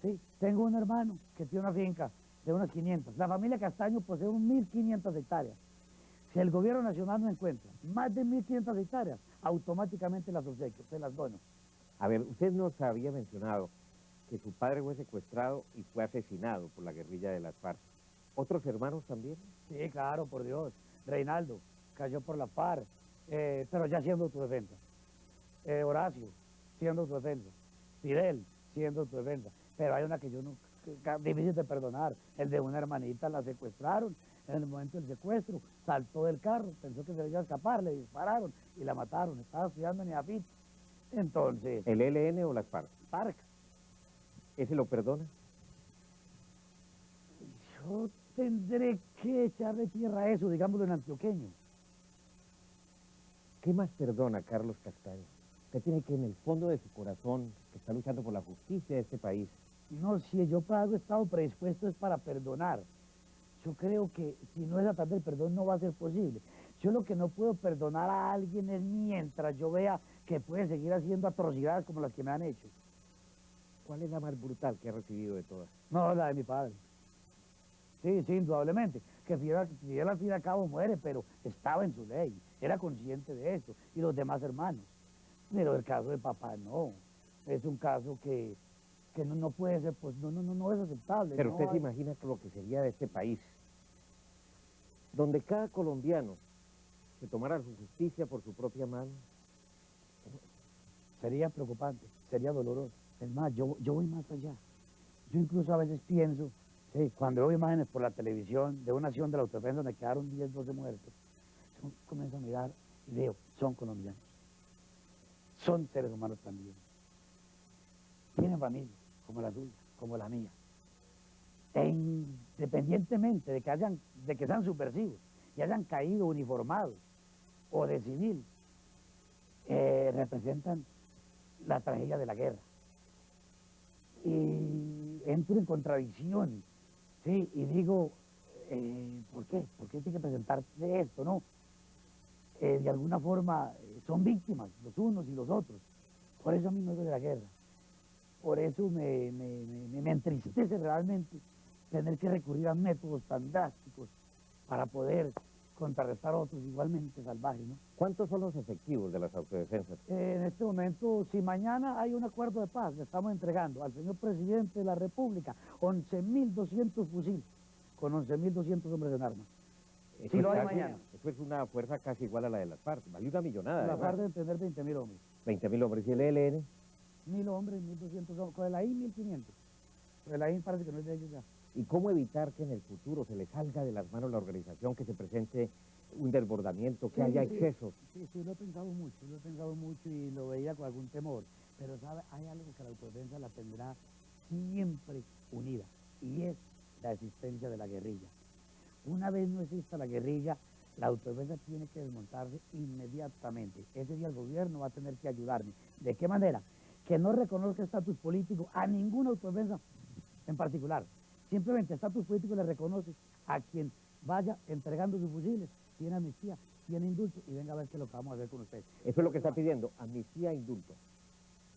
Sí, tengo un hermano que tiene una finca de unas 500. La familia Castaño posee 1.500 hectáreas. Si el gobierno nacional no encuentra más de 1.500 hectáreas, automáticamente las obsequio, se las dono. A ver, usted nos había mencionado que su padre fue secuestrado y fue asesinado por la guerrilla de las FARC. ¿Otros hermanos también? Sí, claro, por Dios. Reinaldo cayó por la FARC, pero ya siendo autodefensa. Horacio, siendo autodefensa. Fidel, siendo autodefensa. Pero hay una que yo no, difícil de perdonar. El de una hermanita la secuestraron. En el momento del secuestro, saltó del carro, pensó que se le iba a escapar, le dispararon y la mataron. Estaba estudiando en IAFIT. Entonces... ¿El ELN o las FARC? FARC. ¿Ese lo perdona? Yo tendré que echarle tierra a eso, digámoslo en antioqueño. ¿Qué más perdona Carlos Castaño? Usted tiene que en el fondo de su corazón, que está luchando por la justicia de este país. No, si yo para algo he estado predispuesto es para perdonar. Yo creo que si no es a través del perdón no va a ser posible. Yo lo que no puedo perdonar a alguien es mientras yo vea que puede seguir haciendo atrocidades como las que me han hecho. ¿Cuál es la más brutal que ha recibido de todas? No, la de mi padre. Sí, sí, indudablemente. Que Fidel al fin y al cabo muere, pero estaba en su ley, era consciente de esto, y los demás hermanos. Pero el caso de papá no, es un caso que no puede ser, pues no es aceptable. Pero usted No se hay- imagina lo que sería de este país, donde cada colombiano se tomara su justicia por su propia mano. Sería preocupante, sería doloroso. Es más, yo voy más allá. Yo incluso a veces pienso, sí, cuando veo imágenes por la televisión de una acción de la autodefensa donde quedaron 10, 12 muertos, yo comienzo a mirar y veo, son colombianos, son seres humanos también. Tienen familia, como la suya, como la mía. E independientemente de que sean subversivos y hayan caído uniformados o de civil, representan la tragedia de la guerra. Y entro en contradicción, ¿sí? Y digo, ¿por qué? ¿Por qué tiene que presentarse esto, no? De alguna forma son víctimas, los unos y los otros. Por eso a mí me duele la guerra. Por eso me entristece realmente tener que recurrir a métodos tan drásticos para poder contrarrestar a otros igualmente salvajes, ¿no? ¿Cuántos son los efectivos de las autodefensas? En este momento, si mañana hay un acuerdo de paz, le estamos entregando al señor presidente de la República 11.200 fusiles, con 11.200 hombres en armas. Si lo hay mañana. Eso es una fuerza casi igual a la de las FARC, vale una millonada. La FARC debe tener 20.000 hombres. 20.000 hombres y el ELN. 1.000 hombres, 1.200 hombres. Con el AIN, 1.500. Con el AIN parece que no es de ellos ya. ¿Y cómo evitar que en el futuro se le salga de las manos la organización, que se presente un desbordamiento, que haya excesos? Sí, lo he pensado mucho y lo veía con algún temor. Pero, ¿sabe? Hay algo que la autodefensa la tendrá siempre unida, y es la existencia de la guerrilla. Una vez no exista la guerrilla, la autodefensa tiene que desmontarse inmediatamente. Ese día el gobierno va a tener que ayudarme. ¿De qué manera? Que no reconozca estatus político a ninguna autodefensa en particular. Simplemente estatus político le reconoce a quien vaya entregando sus fusiles, tiene amnistía, tiene indulto, y venga a ver qué es lo que vamos a hacer con usted. Eso es lo que está pidiendo, amnistía e indulto.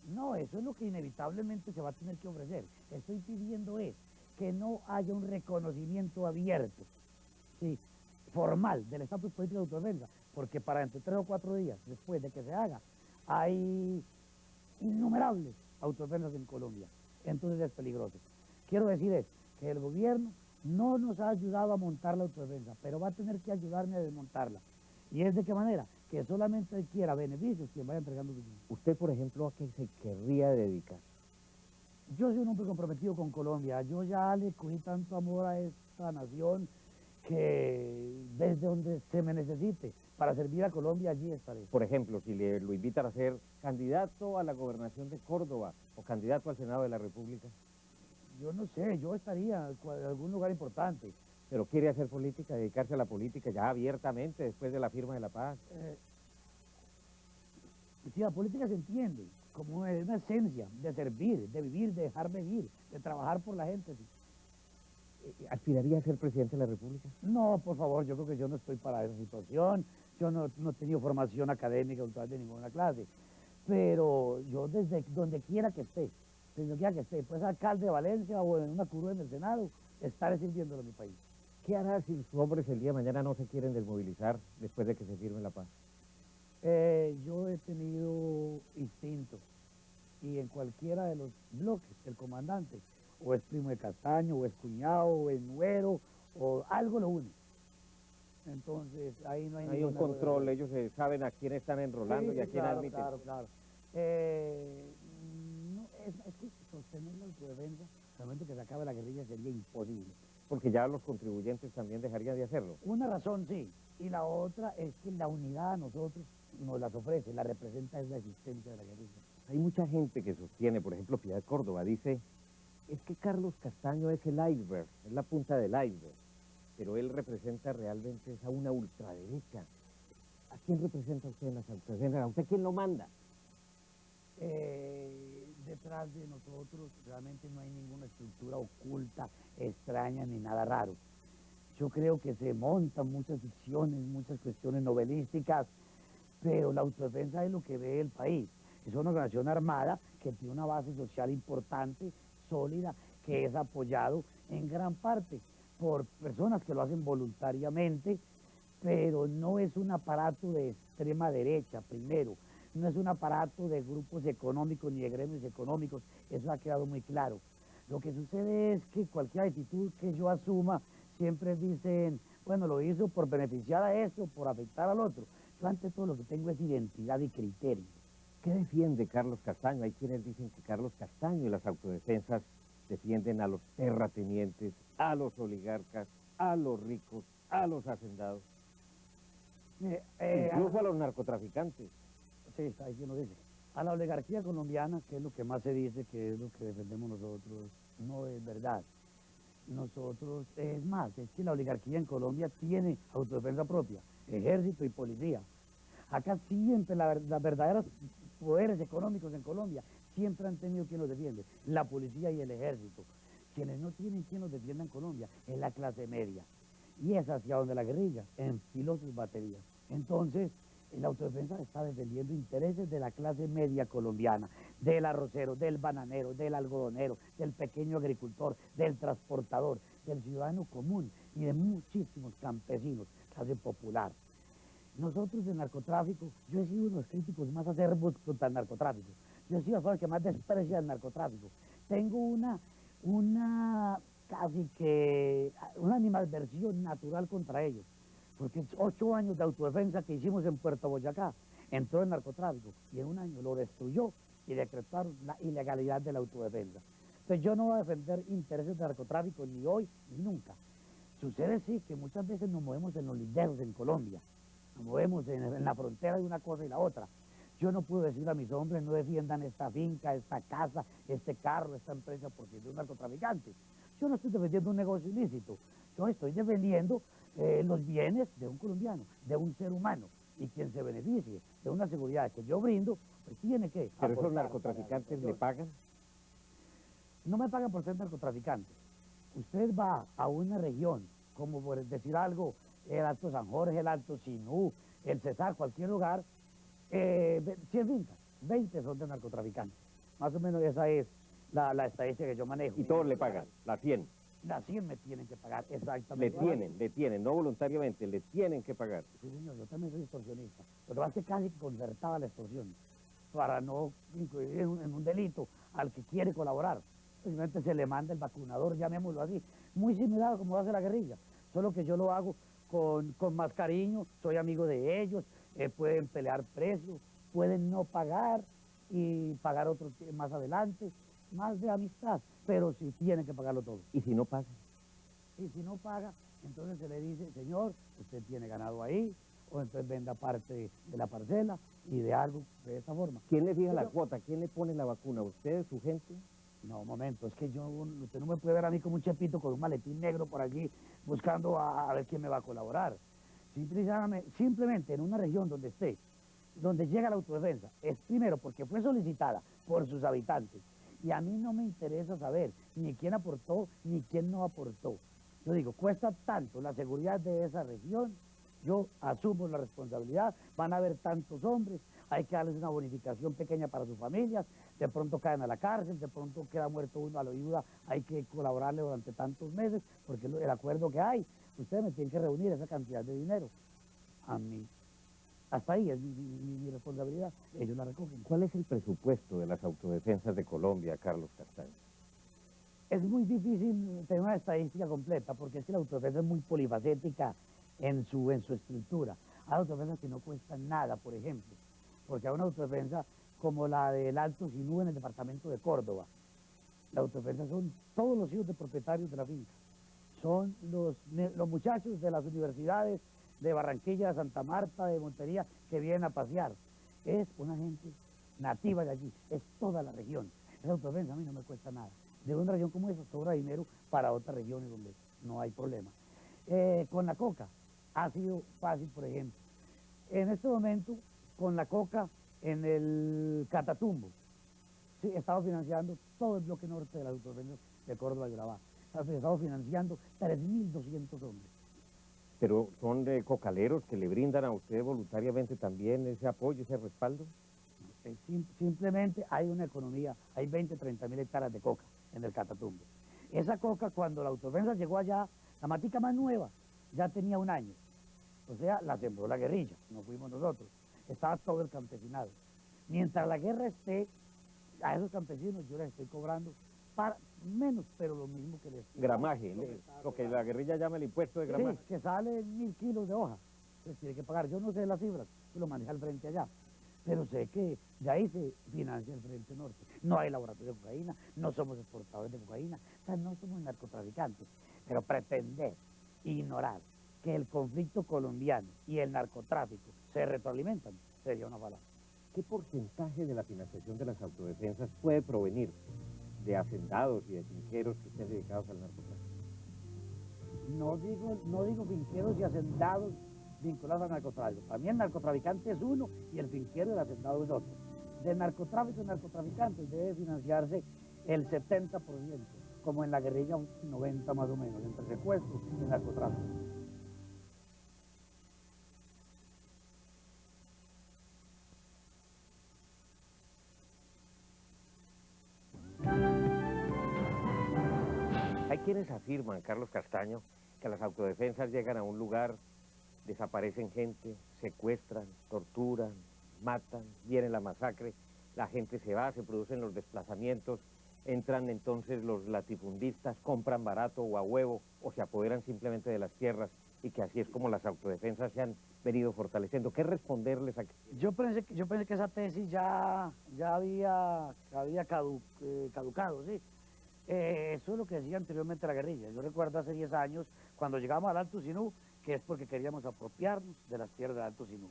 No, eso es lo que inevitablemente se va a tener que ofrecer. Estoy pidiendo es que no haya un reconocimiento abierto, sí, formal del estatus político de autodefensa, porque para entre 3 o 4 días después de que se haga, hay innumerables autodefensas en Colombia. Entonces es peligroso. Quiero decir es que el gobierno no nos ha ayudado a montar la autodefensa, pero va a tener que ayudarme a desmontarla. ¿Y es de qué manera? Que solamente quiera beneficios quien vaya entregando su dinero. Usted, por ejemplo, ¿a qué se querría dedicar? Yo soy un hombre comprometido con Colombia. Yo ya le cogí tanto amor a esta nación que desde donde se me necesite para servir a Colombia, allí estaré. Por ejemplo, si lo invitan a ser candidato a la gobernación de Córdoba o candidato al Senado de la República. Yo no sé, yo estaría en algún lugar importante. Pero quiere hacer política, dedicarse a la política ya abiertamente después de la firma de la paz. Sí, la política se entiende como una esencia de servir, de vivir, de dejar vivir, de trabajar por la gente. Sí. ¿Aspiraría a ser presidente de la República? No, por favor, yo creo que yo no estoy para esa situación. Yo no he tenido formación académica de ninguna clase. Pero yo desde donde quiera que esté, pues alcalde de Valencia o en una curul en el Senado, estaré sirviéndolo a mi país. ¿Qué hará si sus hombres el día de mañana no se quieren desmovilizar después de que se firme la paz? Yo he tenido instintos, y en cualquiera de los bloques, el comandante, o es primo de Castaño, o es cuñado, o es nuero, o algo lo une. Entonces, ahí no hay Hay un control, ellos saben a quién están enrolando y a quién admiten. Claro. No, es que sostener la autodefensa, al momento que se acabe la guerrilla, sería imposible. Porque ya los contribuyentes también dejarían de hacerlo. Una razón sí, y la otra es que la unidad a nosotros nos las ofrece, la representa es la existencia de la guerrilla. Hay mucha gente que sostiene, por ejemplo, Piedad Córdoba dice, es que Carlos Castaño es el iceberg, es la punta del iceberg, pero él representa realmente a una ultraderecha. ¿A quién representa usted en las autodefensas? ¿A usted quién lo manda? Detrás de nosotros realmente no hay ninguna estructura oculta, extraña ni nada raro. Yo creo que se montan muchas ficciones, muchas cuestiones novelísticas, pero la autodefensa es lo que ve el país. Es una organización armada que tiene una base social importante, sólida, que es apoyado en gran parte por personas que lo hacen voluntariamente, pero no es un aparato de extrema derecha, primero, no es un aparato de grupos económicos ni de gremios económicos, eso ha quedado muy claro. Lo que sucede es que cualquier actitud que yo asuma, siempre dicen, bueno, lo hizo por beneficiar a esto, por afectar al otro. Yo ante todo lo que tengo es identidad y criterio. ¿Qué defiende Carlos Castaño? Hay quienes dicen que Carlos Castaño y las autodefensas defienden a los terratenientes, a los oligarcas, a los ricos, a los hacendados, incluso a los narcotraficantes. Sí, está ahí quien lo dice. A la oligarquía colombiana, que es lo que más se dice, que es lo que defendemos nosotros, no es verdad. Nosotros, es más, es que la oligarquía en Colombia tiene autodefensa propia, ejército y policía. Acá siempre las verdaderos poderes económicos en Colombia siempre han tenido quien los defiende, la policía y el ejército. Quienes no tienen quien los defienda en Colombia es la clase media. Y es hacia donde la guerrilla enfiló sus baterías. Entonces, la autodefensa está defendiendo intereses de la clase media colombiana, del arrocero, del bananero, del algodonero, del pequeño agricultor, del transportador, del ciudadano común y de muchísimos campesinos, clase popular. Nosotros del narcotráfico, yo he sido uno de los críticos más acervos contra el narcotráfico. Yo he sido el que más desprecia el narcotráfico. Tengo casi que una animadversión natural contra ellos. Porque 8 años de autodefensa que hicimos en Puerto Boyacá, entró el narcotráfico y en un año lo destruyó y decretaron la ilegalidad de la autodefensa. Entonces yo no voy a defender intereses de narcotráfico ni hoy ni nunca. Sucede sí que muchas veces nos movemos en los linderos en Colombia, nos movemos en la frontera de una cosa y la otra. Yo no puedo decir a mis hombres no defiendan esta finca, esta casa, este carro, esta empresa porque es de un narcotraficante. Yo no estoy defendiendo un negocio ilícito, yo estoy defendiendo los bienes de un colombiano, de un ser humano, y quien se beneficie de una seguridad que yo brindo, pues tiene que... ¿Pero esos narcotraficantes le pagan? No me pagan por ser narcotraficante. Usted va a una región, como por decir algo, el Alto San Jorge, el Alto Sinú, el Cesar, cualquier lugar, 100 fincas, 20 son de narcotraficantes. Más o menos esa es la estadística que yo manejo. Y todos le pagan, las 100. Las 100 me tienen que pagar, exactamente. Le tienen, no voluntariamente, le tienen que pagar. Sí, señor, yo también soy extorsionista. Lo que pasa es que casi concertaba la extorsión para no incluir en un delito al que quiere colaborar. Simplemente se le manda el vacunador, llamémoslo así, muy similar a como lo hace la guerrilla, solo que yo lo hago con más cariño, soy amigo de ellos, pueden pelear precios, pueden no pagar y pagar otro más adelante, más de amistad, pero sí tienen que pagarlo todo. ¿Y si no paga? Y si no paga, entonces se le dice, señor, usted tiene ganado ahí, o entonces venda parte de la parcela y de algo de esa forma. ¿Quién le fija la cuota? ¿Quién le pone la vacuna? ¿Usted, su gente? No, un momento, es que usted no me puede ver a mí como un chepito con un maletín negro por allí buscando a ver quién me va a colaborar. Simplemente en una región donde esté, donde llega la autodefensa, es primero porque fue solicitada por sus habitantes. Y a mí no me interesa saber ni quién aportó ni quién no aportó. Yo digo, cuesta tanto la seguridad de esa región, yo asumo la responsabilidad, van a haber tantos hombres, hay que darles una bonificación pequeña para sus familias, de pronto caen a la cárcel, de pronto queda muerto uno a la viuda, hay que colaborarle durante tantos meses, porque el acuerdo que hay, ustedes me tienen que reunir esa cantidad de dinero a mí. Hasta ahí es mi responsabilidad, ellos la recogen. ¿Cuál es el presupuesto de las autodefensas de Colombia, Carlos Castaño? Es muy difícil tener una estadística completa, porque es que la autodefensa es muy polifacética en su estructura. Hay autodefensas que no cuestan nada, por ejemplo, porque hay una autodefensa como la del Alto Sinú en el departamento de Córdoba. La autodefensa son todos los hijos de propietarios de la finca. Son los muchachos de las universidades de Barranquilla, de Santa Marta, de Montería, que vienen a pasear. Es una gente nativa de allí, es toda la región. Esa autodefensa a mí no me cuesta nada. De una región como esa sobra dinero para otras regiones donde no hay problema. Con la coca ha sido fácil, por ejemplo. En este momento, con la coca en el Catatumbo, sí, estamos financiando todo el bloque norte de las autodefensas de Córdoba y Urabá. Estamos financiando 3.200 hombres. ¿Pero son de cocaleros que le brindan a usted voluntariamente también ese apoyo, ese respaldo? Simplemente hay una economía, hay 20, 30 mil hectáreas de coca en el Catatumbo. Esa coca, cuando la autodefensa llegó allá, La matica más nueva ya tenía 1 año. O sea, la sembró la guerrilla, no fuimos nosotros. Estaba todo el campesinado. Mientras la guerra esté, a esos campesinos yo les estoy cobrando para menos, pero lo mismo que les... Gramaje, lo que la guerrilla llama el impuesto de gramaje. Sí, que sale 1000 kilos de hoja. Entonces tiene que pagar. Yo no sé las cifras, que lo maneja el frente allá. Pero sé que de ahí se financia el Frente Norte. No hay laboratorio de cocaína, no somos exportadores de cocaína, o sea, no somos narcotraficantes. Pero pretender ignorar que el conflicto colombiano y el narcotráfico se retroalimentan sería una falacia. ¿Qué porcentaje de la financiación de las autodefensas puede provenir de hacendados y de finqueros que estén dedicados al narcotráfico? No digo finqueros y hacendados vinculados al narcotráfico. Para mí el narcotraficante es uno y el finquero y el hacendado es otro. De narcotráfico y narcotraficantes debe financiarse el 70%, como en la guerrilla un 90% más o menos, entre secuestro y narcotráfico. Hay quienes afirman, Carlos Castaño, que las autodefensas llegan a un lugar, desaparecen gente, secuestran, torturan, matan, viene la masacre, la gente se va, se producen los desplazamientos, entran entonces los latifundistas, compran barato o a huevo, o se apoderan simplemente de las tierras, y que así es como las autodefensas se han venido fortaleciendo. ¿Qué responderles a...? Yo pensé que esa tesis ya había caducado, ¿sí? Eso es lo que decía anteriormente la guerrilla. Yo recuerdo hace 10 años, cuando llegamos al Alto Sinú, que es porque queríamos apropiarnos de las tierras del Alto Sinú.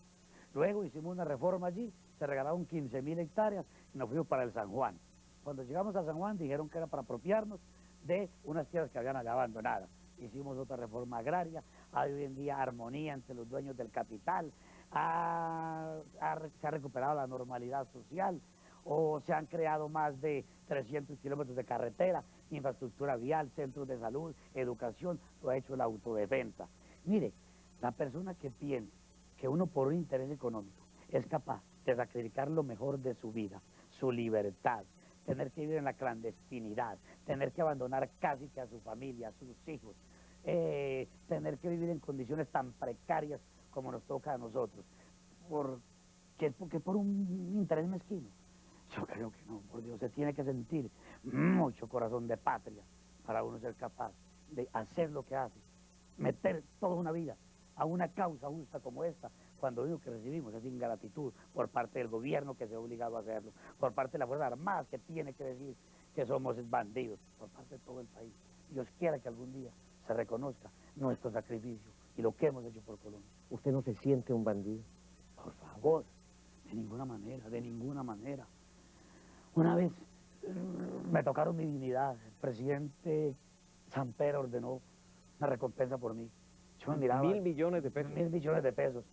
Luego hicimos una reforma allí, se regalaron 15.000 hectáreas y nos fuimos para el San Juan. Cuando llegamos a San Juan dijeron que era para apropiarnos de unas tierras que habían allá abandonadas. Hicimos otra reforma agraria, hay hoy en día armonía entre los dueños del capital, se ha recuperado la normalidad social, o se han creado más de 300 kilómetros de carretera, infraestructura vial, centros de salud, educación, lo ha hecho la autodefensa. Mire, la persona que piensa que uno por un interés económico es capaz de sacrificar lo mejor de su vida, su libertad, tener que vivir en la clandestinidad, tener que abandonar casi que a su familia, a sus hijos, tener que vivir en condiciones tan precarias como nos toca a nosotros, porque por un interés mezquino. Yo creo que no, por Dios, se tiene que sentir mucho corazón de patria para uno ser capaz de hacer lo que hace, meter toda una vida a una causa justa como esta, cuando lo que recibimos es ingratitud por parte del gobierno que se ha obligado a hacerlo, por parte de la Fuerza Armada que tiene que decir que somos bandidos, por parte de todo el país. Dios quiera que algún día se reconozca nuestro sacrificio y lo que hemos hecho por Colombia. ¿Usted no se siente un bandido? Por favor, de ninguna manera, de ninguna manera. Una vez me tocaron mi dignidad, el presidente Samper ordenó una recompensa por mí. Yo me miraba... 1.000 millones de pesos. 1.000 millones de pesos.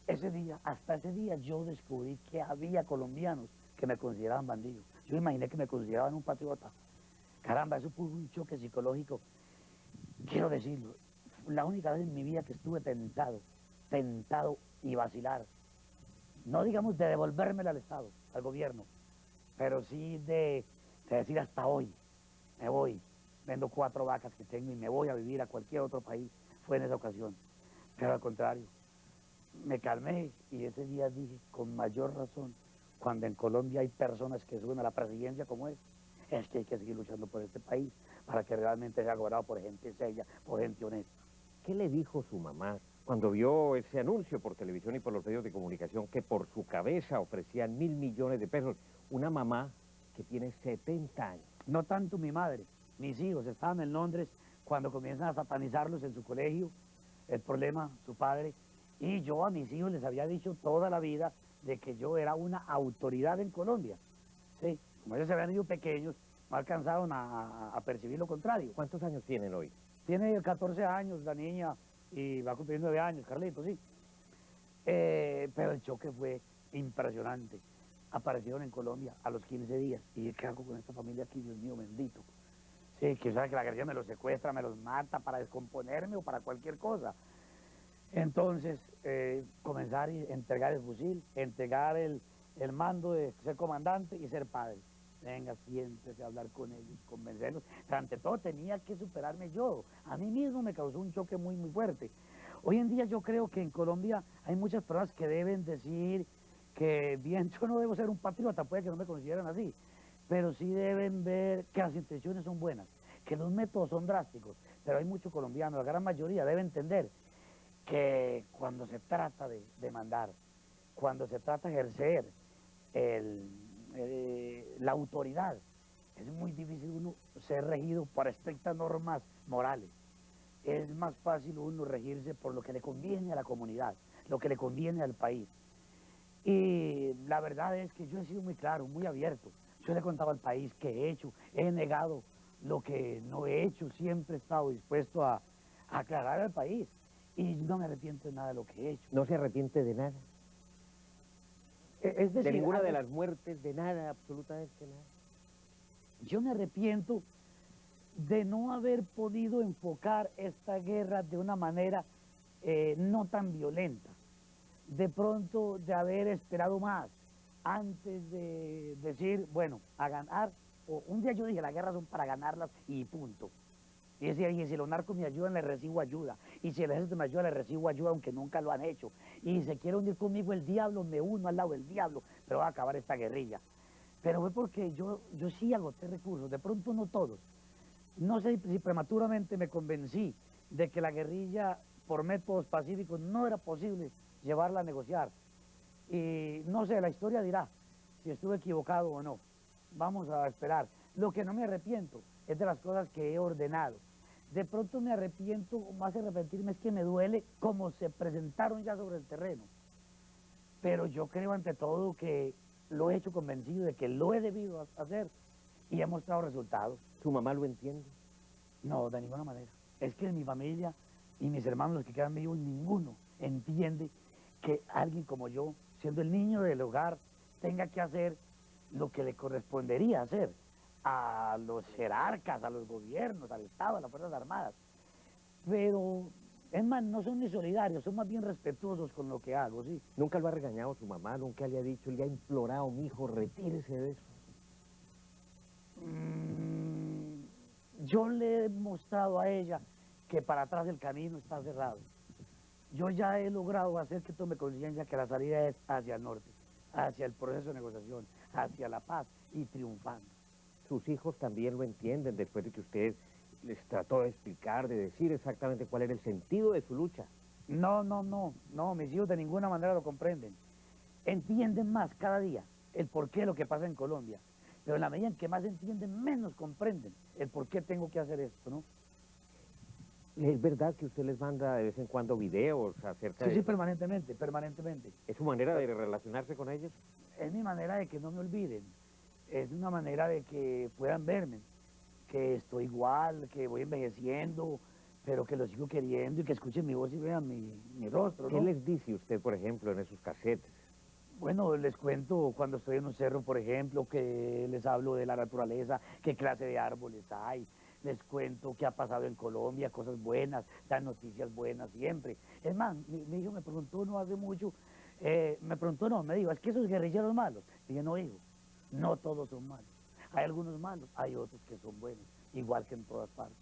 Ese día, hasta ese día, yo descubrí que había colombianos que me consideraban bandido. Yo imaginé que me consideraban un patriota. Caramba, eso fue un choque psicológico. Quiero decirlo, la única vez en mi vida que estuve tentado y vacilar. No digamos de devolvérmela al Estado, al gobierno, pero sí de decir hasta hoy, me voy, vendo 4 vacas que tengo y me voy a vivir a cualquier otro país. Fue en esa ocasión. Pero al contrario, me calmé y ese día dije, con mayor razón, cuando en Colombia hay personas que suben a la presidencia como es que hay que seguir luchando por este país para que realmente sea gobernado por gente seria, por gente honesta. ¿Qué le dijo su mamá cuando vio ese anuncio por televisión y por los medios de comunicación que por su cabeza ofrecían 1.000 millones de pesos? Una mamá que tiene 70 años. No tanto mi madre, mis hijos estaban en Londres cuando comienzan a satanizarlos en su colegio, el problema, su padre, y yo a mis hijos les había dicho toda la vida de que yo era una autoridad en Colombia. Sí, como ellos se habían ido pequeños, no alcanzaron a percibir lo contrario. ¿Cuántos años tienen hoy? Tiene 14 años la niña y va a cumplir 9 años, Carlito, sí. Pero el choque fue impresionante. Aparecieron en Colombia a los 15 días. Y dije, ¿qué hago con esta familia aquí? Dios mío, bendito. Sí, que sabe que la guerrilla me los secuestra, me los mata para descomponerme o para cualquier cosa. Entonces, comenzar a entregar el fusil, entregar el mando de ser comandante y ser padre. venga, siéntese a hablar con ellos, convencerlos. Pero ante todo tenía que superarme yo. A mí mismo me causó un choque muy, muy fuerte. Hoy en día yo creo que en Colombia hay muchas personas que deben decir que bien, yo no debo ser un patriota, puede que no me consideren así, pero sí deben ver que las intenciones son buenas, que los métodos son drásticos, pero hay muchos colombianos, la gran mayoría debe entender que cuando se trata de mandar, cuando se trata de ejercer la autoridad, es muy difícil uno ser regido por estrictas normas morales. Es más fácil uno regirse por lo que le conviene a la comunidad, lo que le conviene al país. Y la verdad es que yo he sido muy claro, muy abierto. Yo le he contado al país qué he hecho, he negado lo que no he hecho, siempre he estado dispuesto a aclarar al país. Y no me arrepiento de nada de lo que he hecho. ¿No se arrepiente de nada? Es decir, De ninguna de las muertes, de nada, absolutamente nada. yo me arrepiento de no haber podido enfocar esta guerra de una manera no tan violenta. De pronto de haber esperado más antes de decir, bueno, a ganar. O un día yo dije, las guerras son para ganarlas y punto. Y decía, y si los narcos me ayudan, les recibo ayuda. Y si el ejército me ayuda, les recibo ayuda, aunque nunca lo han hecho. Y si se quiere unir conmigo el diablo, me uno al lado del diablo, pero va a acabar esta guerrilla. Pero fue porque yo sí agoté recursos, de pronto no todos. No sé si prematuramente me convencí de que la guerrilla, por métodos pacíficos, no era posible llevarla a negociar. Y no sé, la historia dirá si estuve equivocado o no. Vamos a esperar. Lo que no me arrepiento es de las cosas que he ordenado. De pronto me arrepiento, más que arrepentirme es que me duele cómo se presentaron ya sobre el terreno. Pero yo creo ante todo que lo he hecho convencido de que lo he debido hacer y he mostrado resultados. ¿Su mamá lo entiende? No, de ninguna manera. Es que en mi familia y mis hermanos, los que quedan vivos, ninguno entiende que alguien como yo, siendo el niño del hogar, tenga que hacer lo que le correspondería hacer a los jerarcas, a los gobiernos, al Estado, a las Fuerzas Armadas. Pero, es más, no son ni solidarios, son más bien respetuosos con lo que hago, ¿sí? ¿Nunca lo ha regañado su mamá? ¿Nunca le ha dicho, le ha implorado, mi hijo, retírese de eso? Yo le he mostrado a ella que para atrás el camino está cerrado. Yo ya he logrado hacer que tome conciencia que la salida es hacia el norte, hacia el proceso de negociación, hacia la paz y triunfando. Sus hijos también lo entienden después de que usted les trató de explicar, de decir exactamente cuál era el sentido de su lucha. No, mis hijos de ninguna manera lo comprenden. Entienden más cada día el porqué de lo que pasa en Colombia, pero en la medida en que más entienden, menos comprenden el por qué tengo que hacer esto, ¿no? ¿Es verdad que usted les manda de vez en cuando videos acerca Sí, de... sí, permanentemente, permanentemente. ¿Es su manera de relacionarse con ellos? Es mi manera de que no me olviden, es una manera de que puedan verme, que estoy igual, que voy envejeciendo, pero que los sigo queriendo y que escuchen mi voz y vean mi rostro, ¿Qué ¿no? les dice usted, por ejemplo, en esos casetes? Bueno, les cuento cuando estoy en un cerro, por ejemplo, que les hablo de la naturaleza, qué clase de árboles hay, les cuento qué ha pasado en Colombia, cosas buenas, dan noticias buenas siempre. Es más, mi hijo me preguntó no hace mucho, me dijo, es que esos guerrilleros malos. Dije, no, hijo, no todos son malos. Hay algunos malos, hay otros que son buenos, igual que en todas partes.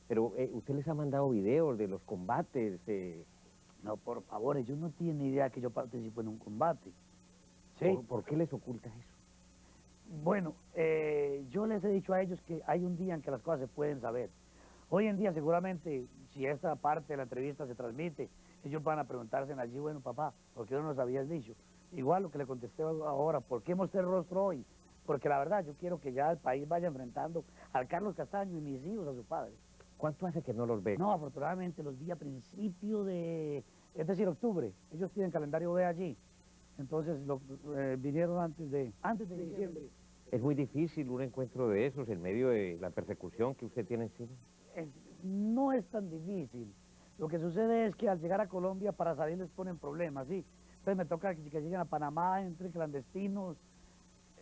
Pero usted les ha mandado videos de los combates. No, por favor, ellos no tienen ni idea que yo participo en un combate. ¿Sí? ¿Por qué les oculta eso? Bueno, yo les he dicho a ellos que hay un día en que las cosas se pueden saber. Hoy en día seguramente, si esta parte de la entrevista se transmite, ellos van a preguntarse allí, bueno, papá, ¿por qué no nos habías dicho? Igual lo que le contesté ahora, ¿por qué mostré el rostro hoy? Porque la verdad, yo quiero que ya el país vaya enfrentando al Carlos Castaño y mis hijos a su padre. ¿Cuánto hace que no los ve? No, afortunadamente los vi a principio de, es decir, octubre. Ellos tienen calendario B allí. Entonces vinieron antes de diciembre. Es muy difícil un encuentro de esos en medio de la persecución que usted tiene encima. No es tan difícil. Lo que sucede es que al llegar a Colombia para salir les ponen problemas, ¿sí? Entonces me toca que lleguen a Panamá, entre clandestinos,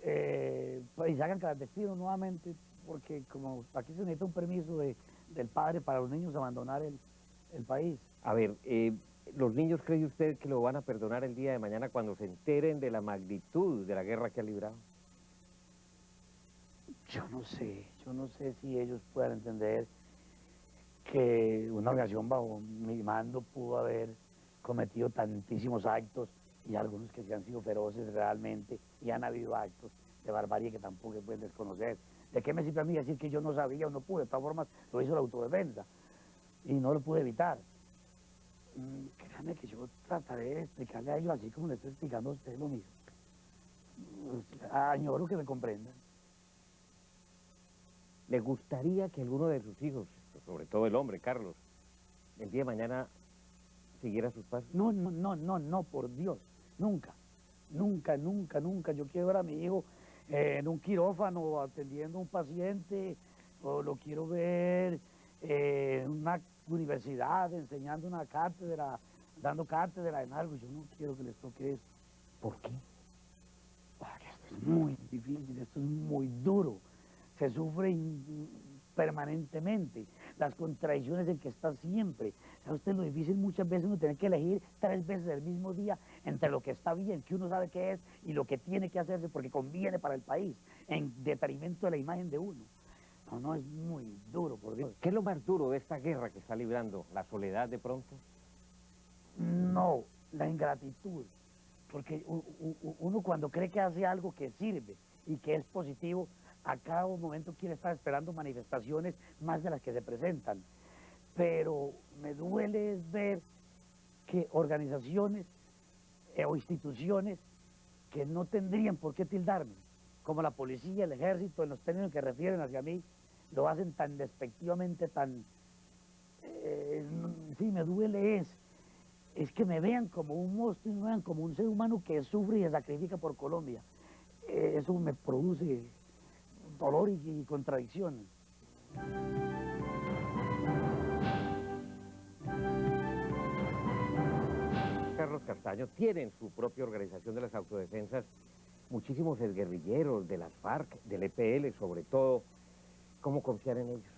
y se hagan clandestinos nuevamente, porque como aquí se necesita un permiso del padre para los niños abandonar el país. A ver, ¿los niños cree usted que lo van a perdonar el día de mañana cuando se enteren de la magnitud de la guerra que ha librado? yo no sé si ellos puedan entender que una organización bajo mi mando pudo haber cometido tantísimos actos y algunos que sí han sido feroces realmente y han habido actos de barbarie que tampoco se pueden desconocer. ¿De qué me sirve a mí decir que yo no sabía o no pude? De todas formas, lo hizo la autodefensa y no lo pude evitar. Créanme que yo trataré de explicarle a ellos así como le estoy explicando a usted lo mismo. Añoro que me comprendan. ¿Le gustaría que alguno de sus hijos, sobre todo el hombre, Carlos, el día de mañana siguiera sus pasos? No, no, no, no, no, por Dios, nunca, nunca, nunca, nunca. Yo quiero ver a mi hijo en un quirófano atendiendo a un paciente, o lo quiero ver en una universidad enseñando una cátedra, dando cátedra en algo. Yo no quiero que les toque eso. ¿Por qué? Porque esto es muy difícil, esto es muy duro. Se sufre permanentemente, las contradicciones en que está siempre. ¿Sabe usted lo difícil? Muchas veces uno tiene que elegir 3 veces el mismo día entre lo que está bien, que uno sabe qué es, y lo que tiene que hacerse porque conviene para el país, en detrimento de la imagen de uno. No, no, es muy duro, por Dios. ¿Qué es lo más duro de esta guerra que está librando? ¿La soledad de pronto? No, la ingratitud. Porque uno cuando cree que hace algo que sirve y que es positivo, a cada momento quiere estar esperando manifestaciones más de las que se presentan. Pero me duele es ver que organizaciones o instituciones que no tendrían por qué tildarme, como la policía, el ejército, en los términos que refieren hacia mí, lo hacen tan despectivamente, tan... sí, me duele es que me vean como un monstruo y me vean como un ser humano que sufre y se sacrifica por Colombia. Eso me produce dolor y contradicciones. Carlos Castaño tiene en su propia organización de las autodefensas muchísimos exguerrilleros de las FARC, del EPL sobre todo. ¿Cómo confiar en ellos?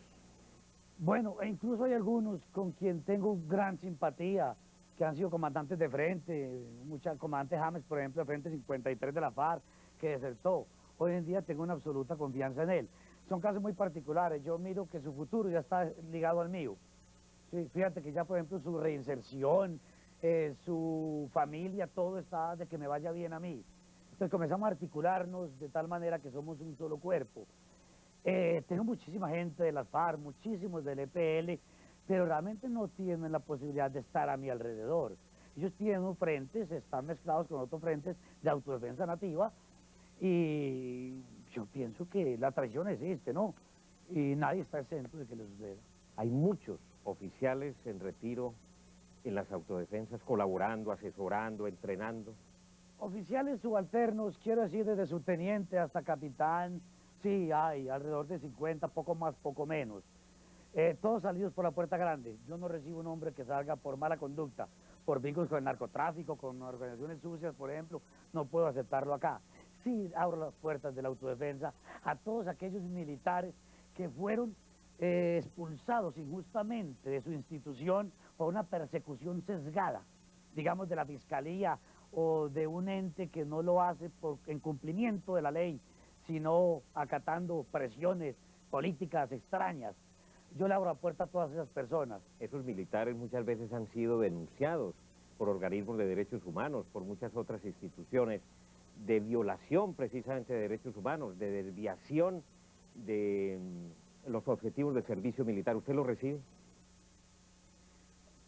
Bueno, e incluso hay algunos con quien tengo gran simpatía, que han sido comandantes de frente, comandante James, por ejemplo, de Frente 53 de la FARC, que desertó. Hoy en día tengo una absoluta confianza en él. Son casos muy particulares, yo miro que su futuro ya está ligado al mío. Sí, fíjate que ya, por ejemplo, su reinserción, su familia, todo está de que me vaya bien a mí. Entonces comenzamos a articularnos de tal manera que somos un solo cuerpo. Tengo muchísima gente de las FARC, muchísimos del EPL, pero realmente no tienen la posibilidad de estar a mi alrededor. Ellos tienen un frentes, están mezclados con otros frentes de autodefensa nativa, y yo pienso que la traición existe, ¿no? Y nadie está exento de que le suceda. Hay muchos oficiales en retiro en las autodefensas, colaborando, asesorando, entrenando. Oficiales subalternos, quiero decir desde subteniente hasta capitán, sí, hay alrededor de 50, poco más, poco menos. Todos salidos por la puerta grande. Yo no recibo un hombre que salga por mala conducta, por vínculos con el narcotráfico, con organizaciones sucias, por ejemplo. No puedo aceptarlo acá. Sí, abro las puertas de la autodefensa a todos aquellos militares que fueron expulsados injustamente de su institución por una persecución sesgada, digamos de la fiscalía o de un ente que no lo hace en cumplimiento de la ley, sino acatando presiones políticas extrañas. Yo le abro la puerta a todas esas personas. Esos militares muchas veces han sido denunciados por organismos de derechos humanos, por muchas otras instituciones, de violación precisamente de derechos humanos, de desviación de los objetivos del servicio militar. ¿Usted lo recibe?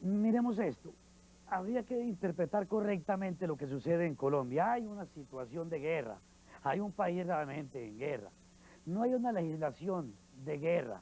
Miremos esto. Habría que interpretar correctamente lo que sucede en Colombia. Hay una situación de guerra. Hay un país realmente en guerra. No hay una legislación de guerra.